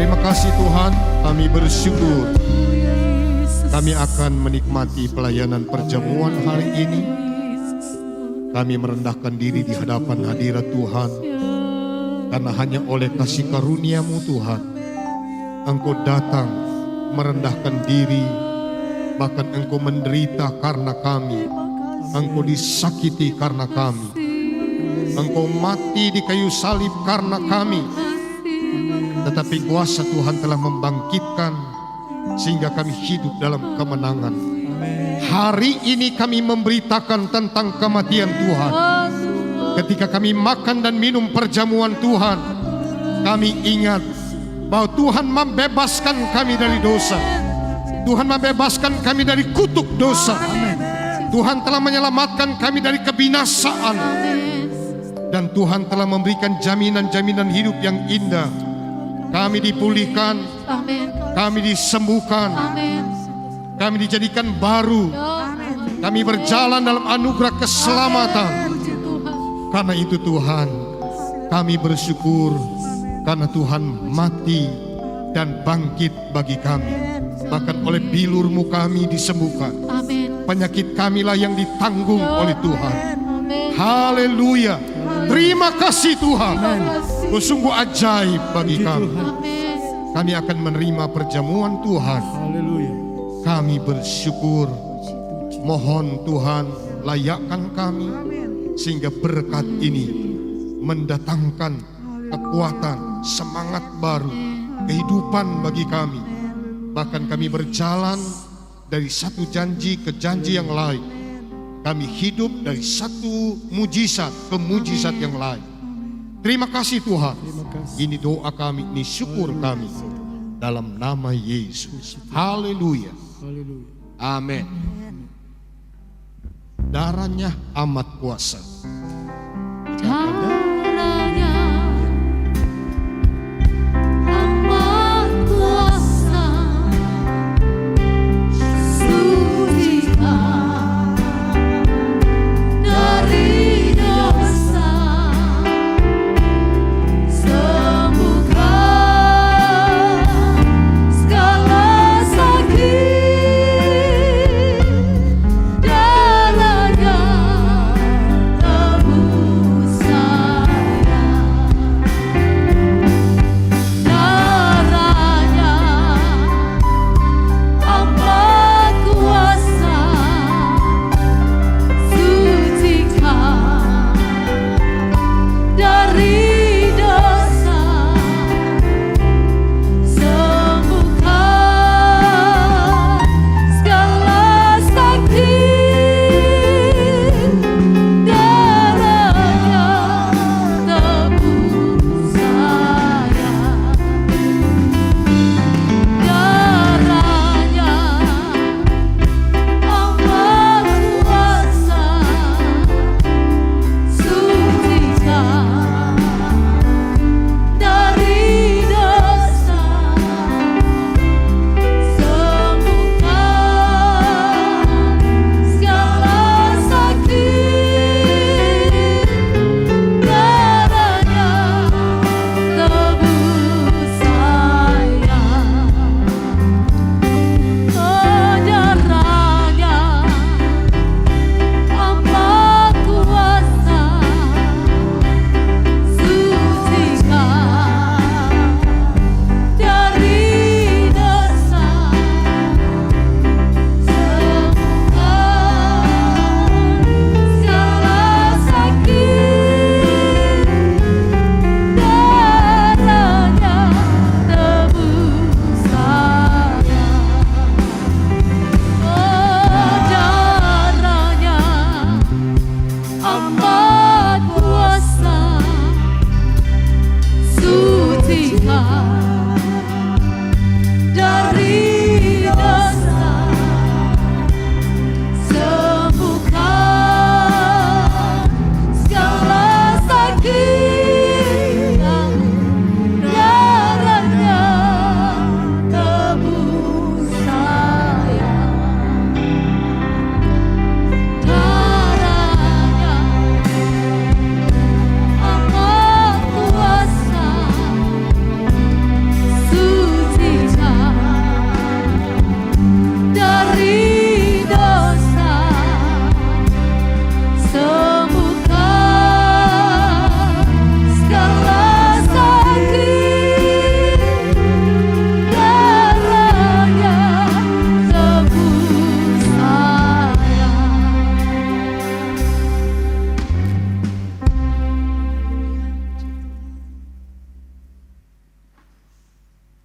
D: Terima kasih Tuhan, kami bersyukur kami akan menikmati pelayanan perjamuan hari ini. Kami merendahkan diri di hadapan hadirat Tuhan, karena hanya oleh kasih karunia-Mu Tuhan, Engkau datang merendahkan diri, bahkan Engkau menderita karena kami, Engkau disakiti karena kami, Engkau mati di kayu salib karena kami. Tetapi kuasa Tuhan telah membangkitkan sehingga kami hidup dalam kemenangan. Hari ini kami memberitakan tentang kematian Tuhan. Ketika kami makan dan minum perjamuan Tuhan, kami ingat bahwa Tuhan membebaskan kami dari dosa. Tuhan membebaskan kami dari kutuk dosa. Tuhan telah menyelamatkan kami dari kebinasaan. Dan Tuhan telah memberikan jaminan-jaminan hidup yang indah. Kami dipulihkan, kami disembuhkan, kami dijadikan baru, kami berjalan dalam anugerah keselamatan. Karena itu Tuhan, kami bersyukur karena Tuhan mati dan bangkit bagi kami. Bahkan oleh bilur-Mu kami disembuhkan. Penyakit kamilah yang ditanggung oleh Tuhan. Haleluya. Terima kasih Tuhan. Kau sungguh ajaib bagi kami. Kami akan menerima perjamuan Tuhan. Kami bersyukur. Mohon Tuhan layakkan kami, sehingga berkat ini mendatangkan kekuatan, semangat baru, kehidupan bagi kami. Bahkan kami berjalan dari satu janji ke janji yang lain. Kami hidup dari satu mujizat ke mujizat yang lain. Terima kasih Tuhan. Ini doa kami, ini syukur kami. Dalam nama Yesus. Haleluya. Amin. Darahnya amat kuasa.
A: Darahnya amat kuasa, sucikan dari dosa, sembuhkan segala sakit. Darahnya tebus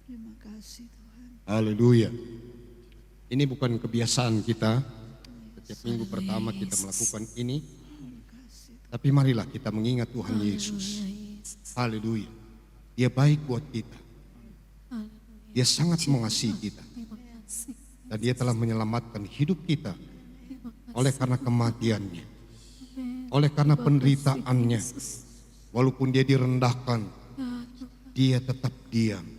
B: Terima kasih Tuhan.
D: Haleluya. Ini bukan kebiasaan kita. Setiap minggu pertama kita melakukan ini. Tapi marilah kita mengingat Tuhan Yesus. Haleluya. Dia baik buat kita. Dia sangat mengasihi kita. Dan dia telah menyelamatkan hidup kita oleh karena kematiannya. Oleh karena penderitaannya. Walaupun dia direndahkan, dia tetap diam.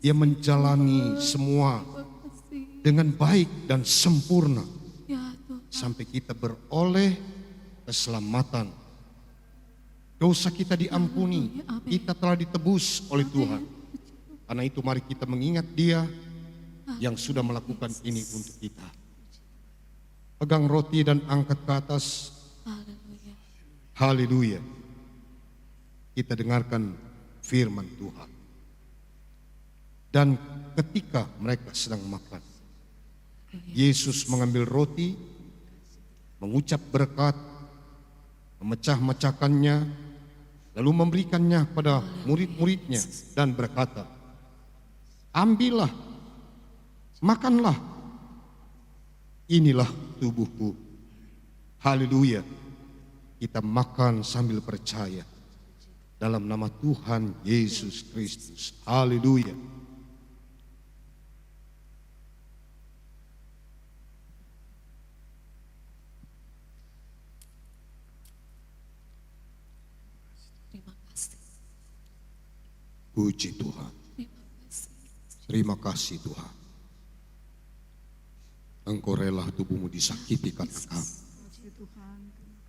D: Dia menjalani semua dengan baik dan sempurna. Sampai kita beroleh keselamatan. Dosa kita diampuni, kita telah ditebus oleh Tuhan. Karena itu mari kita mengingat Dia yang sudah melakukan ini untuk kita. Pegang roti dan angkat ke atas. Haleluya. Kita dengarkan firman Tuhan. Dan ketika mereka sedang makan, Yesus mengambil roti, mengucap berkat, memecah-mecahkannya, lalu memberikannya pada murid-muridnya dan berkata, ambillah, makanlah, inilah tubuhku. Haleluya. Kita makan sambil percaya dalam nama Tuhan Yesus Kristus. Haleluya. Puji Tuhan. Terima kasih Tuhan. Engkau rela tubuhmu disakiti karena kami.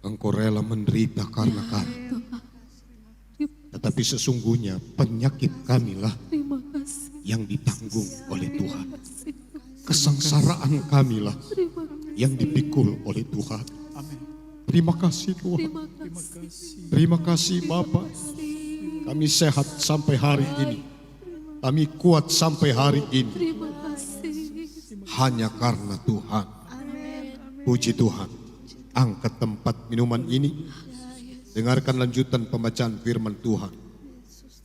D: Engkau rela menderita karena kami. Tetapi sesungguhnya penyakit kamilah yang ditanggung oleh Tuhan. Kesengsaraan kamilah yang dipikul oleh Tuhan. Terima kasih Tuhan. Terima kasih Bapa. Kami sehat sampai hari ini. Kami kuat sampai hari ini. Hanya karena Tuhan. Puji Tuhan. Angkat tempat minuman ini. Dengarkan lanjutan pembacaan firman Tuhan.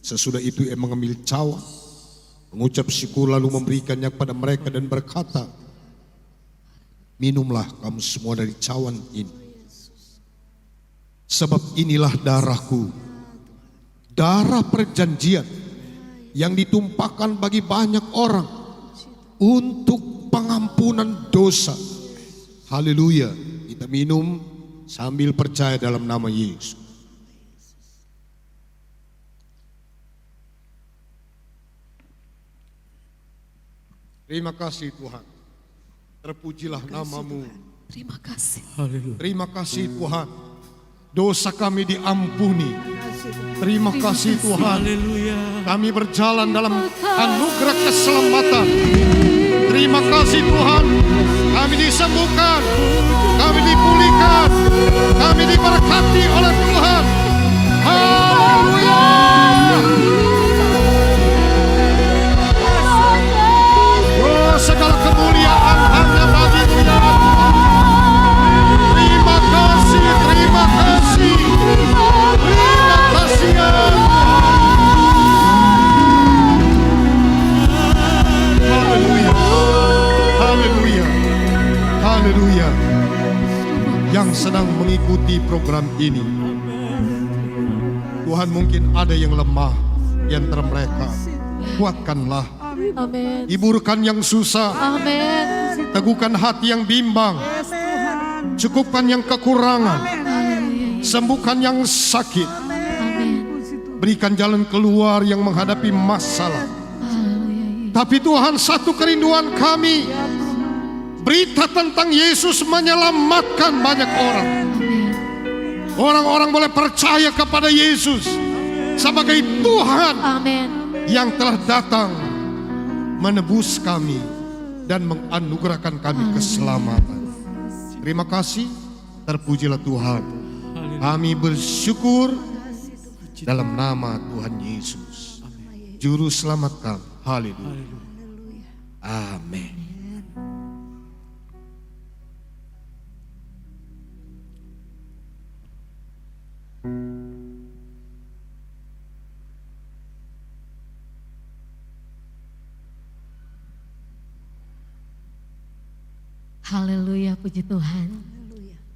D: Sesudah itu ia mengambil cawan, mengucap syukur lalu memberikannya kepada mereka dan berkata, minumlah kamu semua dari cawan ini. Sebab inilah darahku, darah perjanjian yang ditumpahkan bagi banyak orang untuk pengampunan dosa. Haleluya. Kita minum sambil percaya dalam nama Yesus. Terima kasih Tuhan. Terpujilah namamu.
A: Terima kasih.
D: Terima kasih Tuhan. Dosa kami diampuni. Terima kasih Tuhan. Kami berjalan dalam anugerah keselamatan. Terima kasih Tuhan. Kami disembuhkan. Kami dipulihkan. Kami diberkati oleh Tuhan. Haleluya. Oh, segala kemuliaan hanya bagi-Mu ya Tuhan. Terima kasih, terima kasih. Terima kasih ya Tuhan. Haleluya. Haleluya. Haleluya. Yang sedang mengikuti program ini, Tuhan mungkin ada yang lemah di antara mereka. Kuatkanlah.
A: Amin.
D: Hiburkan yang susah.
A: Amin.
D: Teguhkan hati yang bimbang. Cukupkan yang kekurangan. Sembuhkan yang sakit.
A: Amin.
D: Berikan jalan keluar yang menghadapi masalah. Tapi Tuhan, satu kerinduan kami, berita tentang Yesus menyelamatkan banyak orang. Orang-orang boleh percaya kepada Yesus sebagai Tuhan
A: Amin.
D: yang telah datang menebus kami dan menganugerahkan kami keselamatan. Terima kasih, terpujilah Tuhan. Kami bersyukur dalam nama Tuhan Yesus, Juru Selamat kami. Haleluya. Amin.
A: Haleluya, puji Tuhan.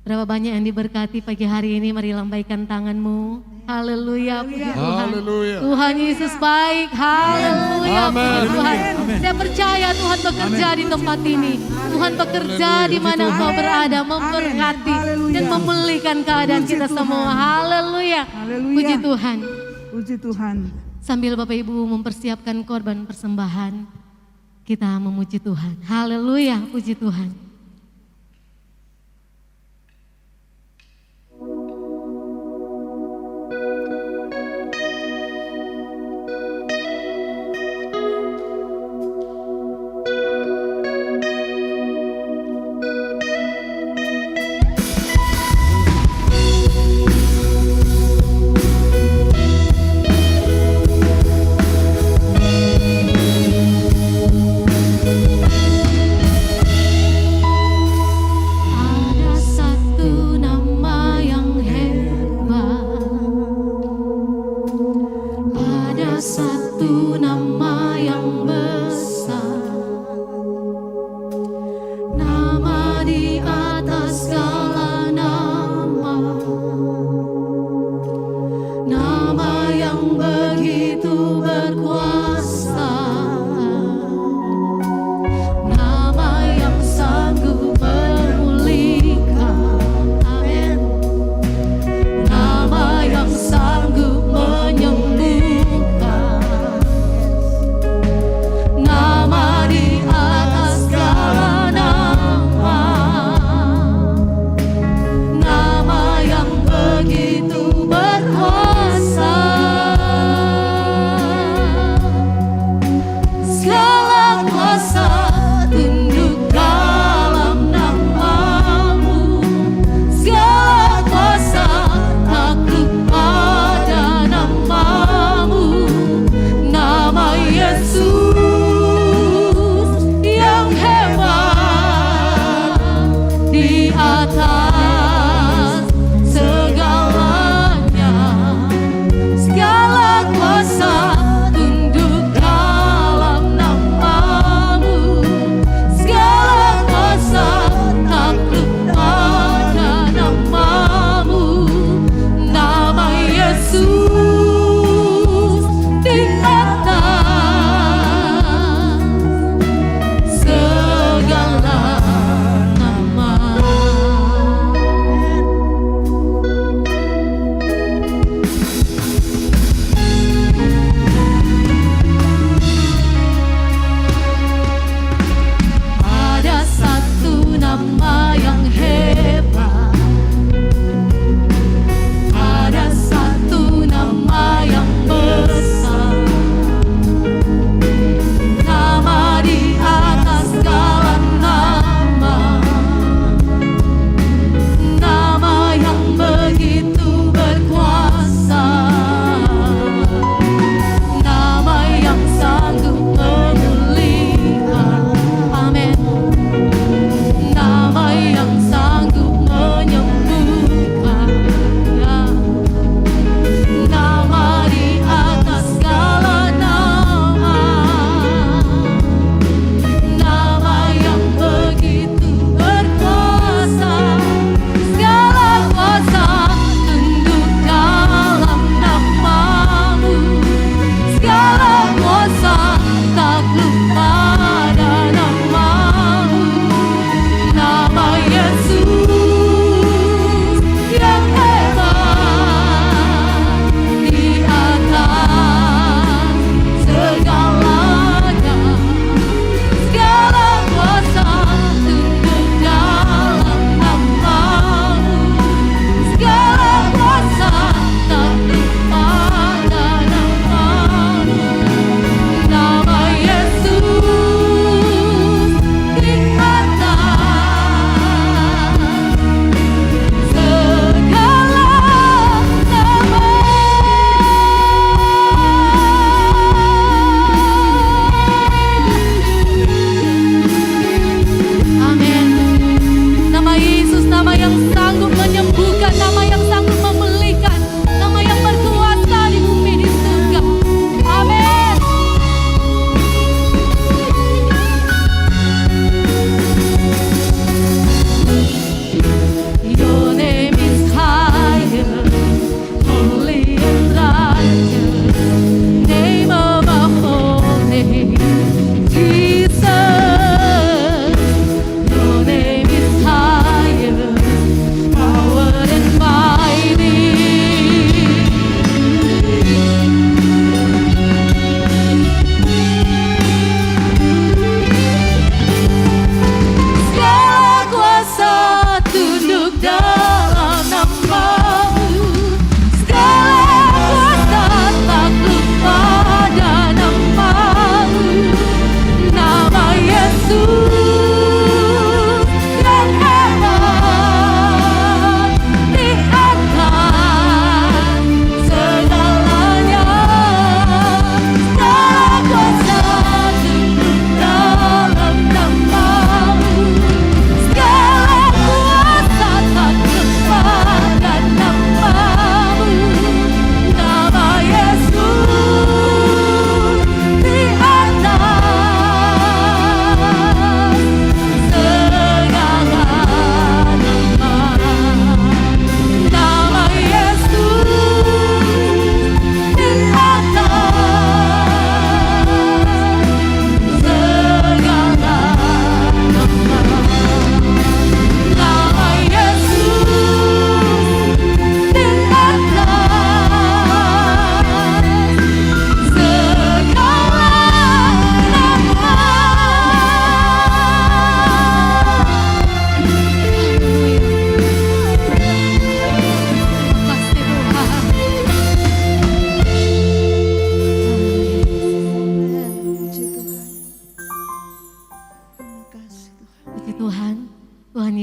A: Berapa banyak yang diberkati pagi hari ini, mari lambaikan tanganmu. Haleluya, puji Tuhan.
D: Haleluya.
A: Tuhan Yesus baik, haleluya, puji Tuhan. Saya percaya Tuhan bekerja di tempat ini. Tuhan bekerja di mana engkau berada, memberkati dan memulihkan keadaan kita semua. Haleluya, puji Tuhan.
E: Puji Tuhan.
A: Sambil Bapak Ibu mempersiapkan korban persembahan, kita memuji Tuhan. Haleluya, puji Tuhan.
F: Nama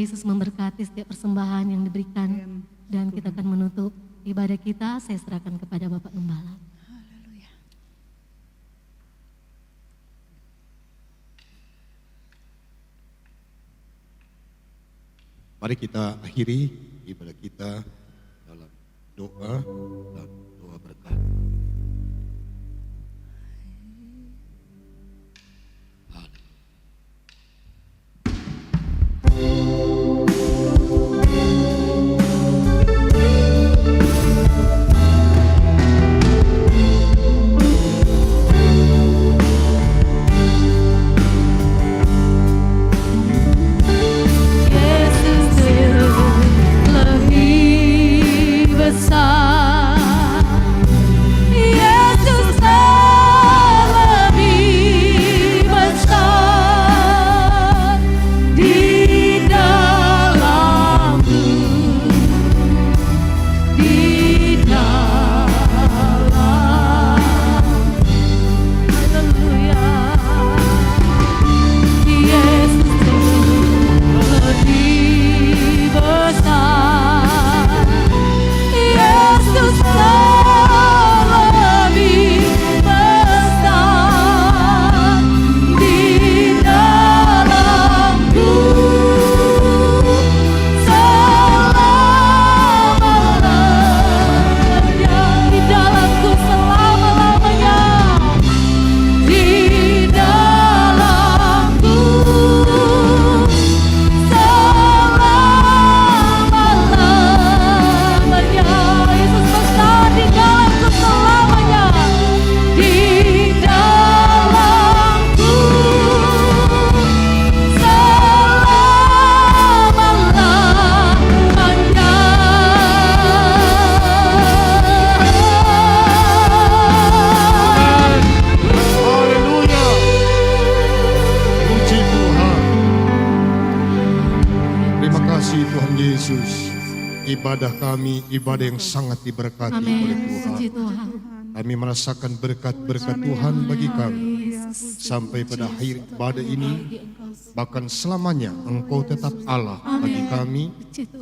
A: Yesus memberkati setiap persembahan yang diberikan. Dan kita akan menutup ibadah kita, saya serahkan kepada Bapak Gembala.
D: Mari kita akhiri ibadah kita dalam doa dan doa berkat. Ibadah kami, ibadah yang sangat diberkati oleh Tuhan. Kami merasakan berkat-berkat Tuhan bagi kami. Sampai pada akhir ibadah ini, bahkan selamanya Engkau tetap Allah bagi kami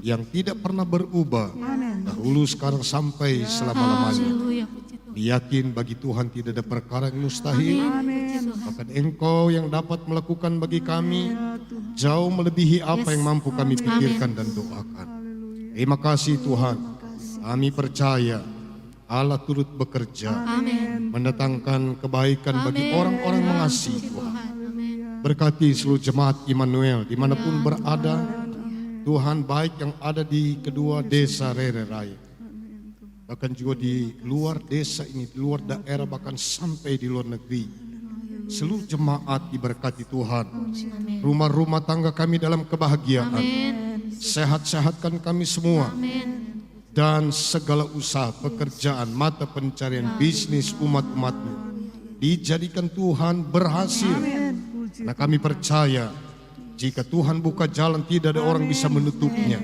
D: yang tidak pernah berubah. Dahulu, sekarang, sampai selama-lamanya. Yakin bagi Tuhan tidak ada perkara yang mustahil. Bahkan Engkau yang dapat melakukan bagi kami jauh melebihi apa yang mampu kami pikirkan dan doakan. Terima kasih Tuhan, kami percaya Allah turut bekerja, mendatangkan kebaikan bagi orang-orang mengasihi Tuhan. Berkati seluruh jemaat Immanuel dimanapun berada, Tuhan, baik yang ada di kedua desa Rere Raya, bahkan juga di luar desa ini, di luar daerah, bahkan sampai di luar negeri. Seluruh jemaat diberkati Tuhan. Rumah-rumah tangga kami dalam kebahagiaan. Sehat-sehatkan kami semua. Dan segala usaha, pekerjaan, mata pencarian, bisnis umat-umat-Mu dijadikan Tuhan berhasil. Nah, kami percaya jika Tuhan buka jalan, tidak ada orang bisa menutupnya.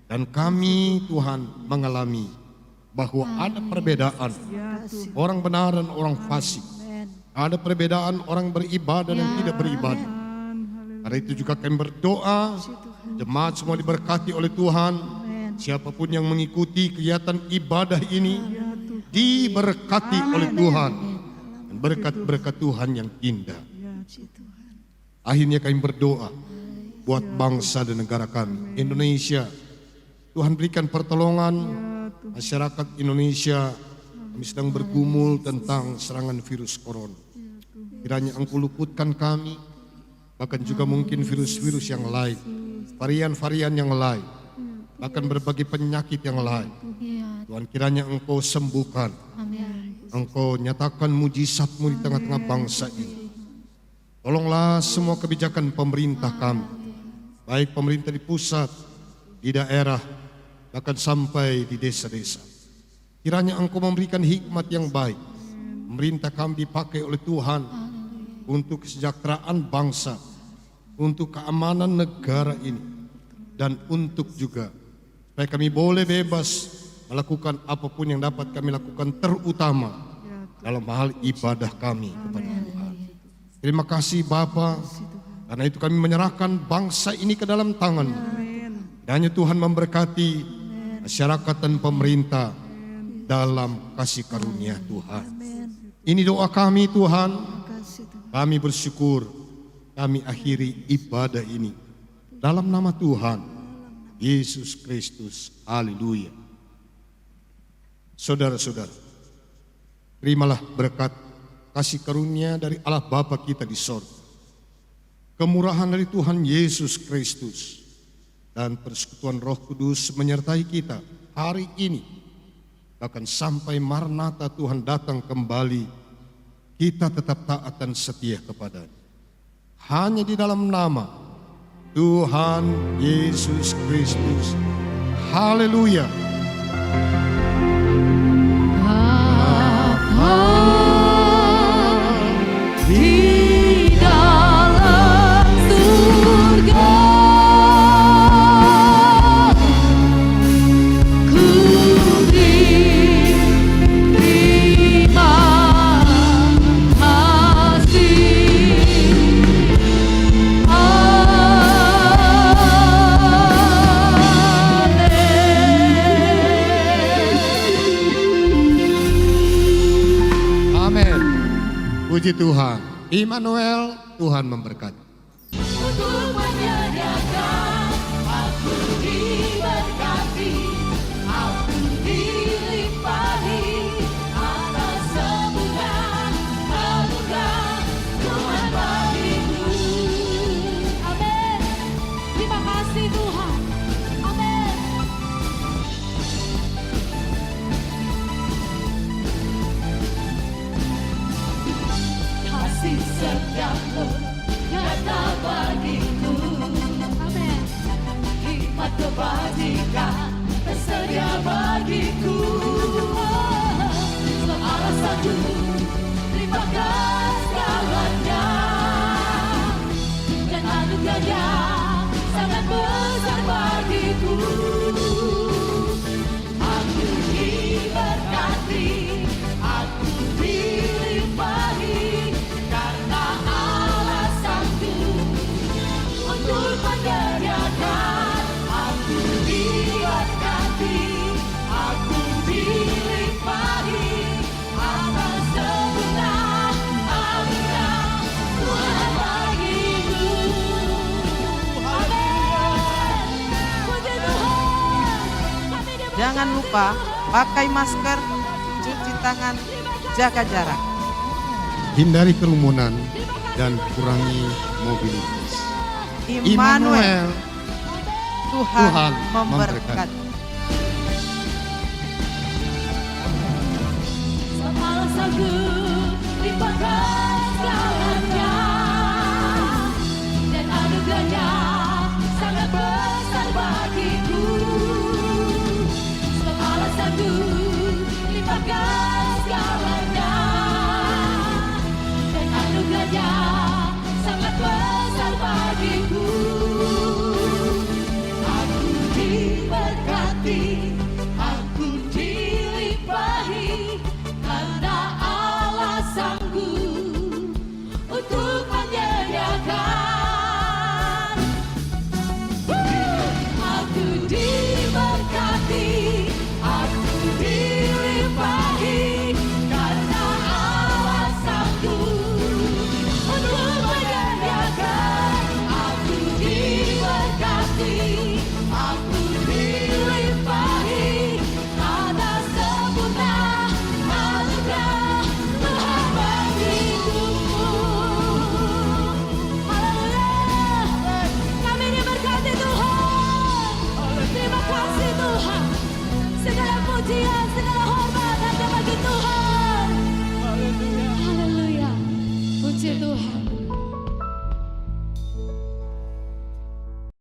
D: Dan kami, Tuhan, mengalami bahwa ada perbedaan orang benar dan orang fasik. Ada perbedaan orang beribadah dan tidak beribadah. Karena itu juga kami berdoa, jemaat semua diberkati oleh Tuhan. Siapapun yang mengikuti kegiatan ibadah ini diberkati oleh Tuhan. Dan berkat-berkat Tuhan yang indah. Akhirnya kami berdoa buat bangsa dan negara kami, Indonesia. Tuhan berikan pertolongan masyarakat Indonesia. Kami sedang bergumul tentang serangan virus corona. Kiranya Engkau luputkan kami, bahkan juga mungkin virus-virus yang lain, varian-varian yang lain, bahkan berbagai penyakit yang lain. Tuhan, kiranya Engkau sembuhkan. Engkau nyatakan mujizat-Mu di tengah-tengah bangsa ini. Tolonglah semua kebijakan pemerintah kami, baik pemerintah di pusat, di daerah, bahkan sampai di desa-desa. Kiranya Engkau memberikan hikmat yang baik. Pemerintah kami dipakai oleh Tuhan untuk kesejahteraan bangsa, untuk keamanan negara ini, dan untuk juga supaya kami boleh bebas melakukan apapun yang dapat kami lakukan, terutama dalam hal ibadah kami kepada Tuhan. Terima kasih Bapa, Karena itu kami menyerahkan bangsa ini ke dalam tangan. Kiranya Tuhan memberkati masyarakat dan pemerintah dalam kasih karunia Tuhan. Ini doa kami Tuhan. Kami bersyukur kami akhiri ibadah ini dalam nama Tuhan Yesus Kristus. Haleluya. Saudara-saudara, terimalah berkat kasih karunia dari Allah Bapa kita di sorga, kemurahan dari Tuhan Yesus Kristus, dan persekutuan Roh Kudus menyertai kita hari ini, bahkan sampai Maranatha Tuhan datang kembali, kita tetap taat dan setia kepadanya. Hanya di dalam nama Tuhan Yesus Kristus. Haleluya.
A: Di dalam surga ku terima kasih.
D: Amin. Puji Tuhan. Immanuel, Tuhan memberkati.
A: Untuk menyediakan aku diberkati, aku dilimpahi atas semoga anugerah Tuhan bagiku. Amin. Terima kasih Tuhan. Amin. Kasih setiamu nyata bagiku. Amin. Hikmat kebajikan tersedia bagiku. Alasanku terima kasih segalanya, dan anugerahnya sangat besar bagiku. Aku diberkati, aku dilimpahi, karena alasanku untuk menyediakan. Aku diberkati, aku dilimpahi atas segala anugerah Tuhan bagiku. Amin. Puji Tuhan. Kami diberkati.
E: Jangan lupa pakai masker, cuci tangan, jaga jarak.
D: Hindari kerumunan dan kurangi mobilitas.
E: Immanuel, Tuhan
D: Tuhan
E: memberkati.
A: Alasanku terima kasih.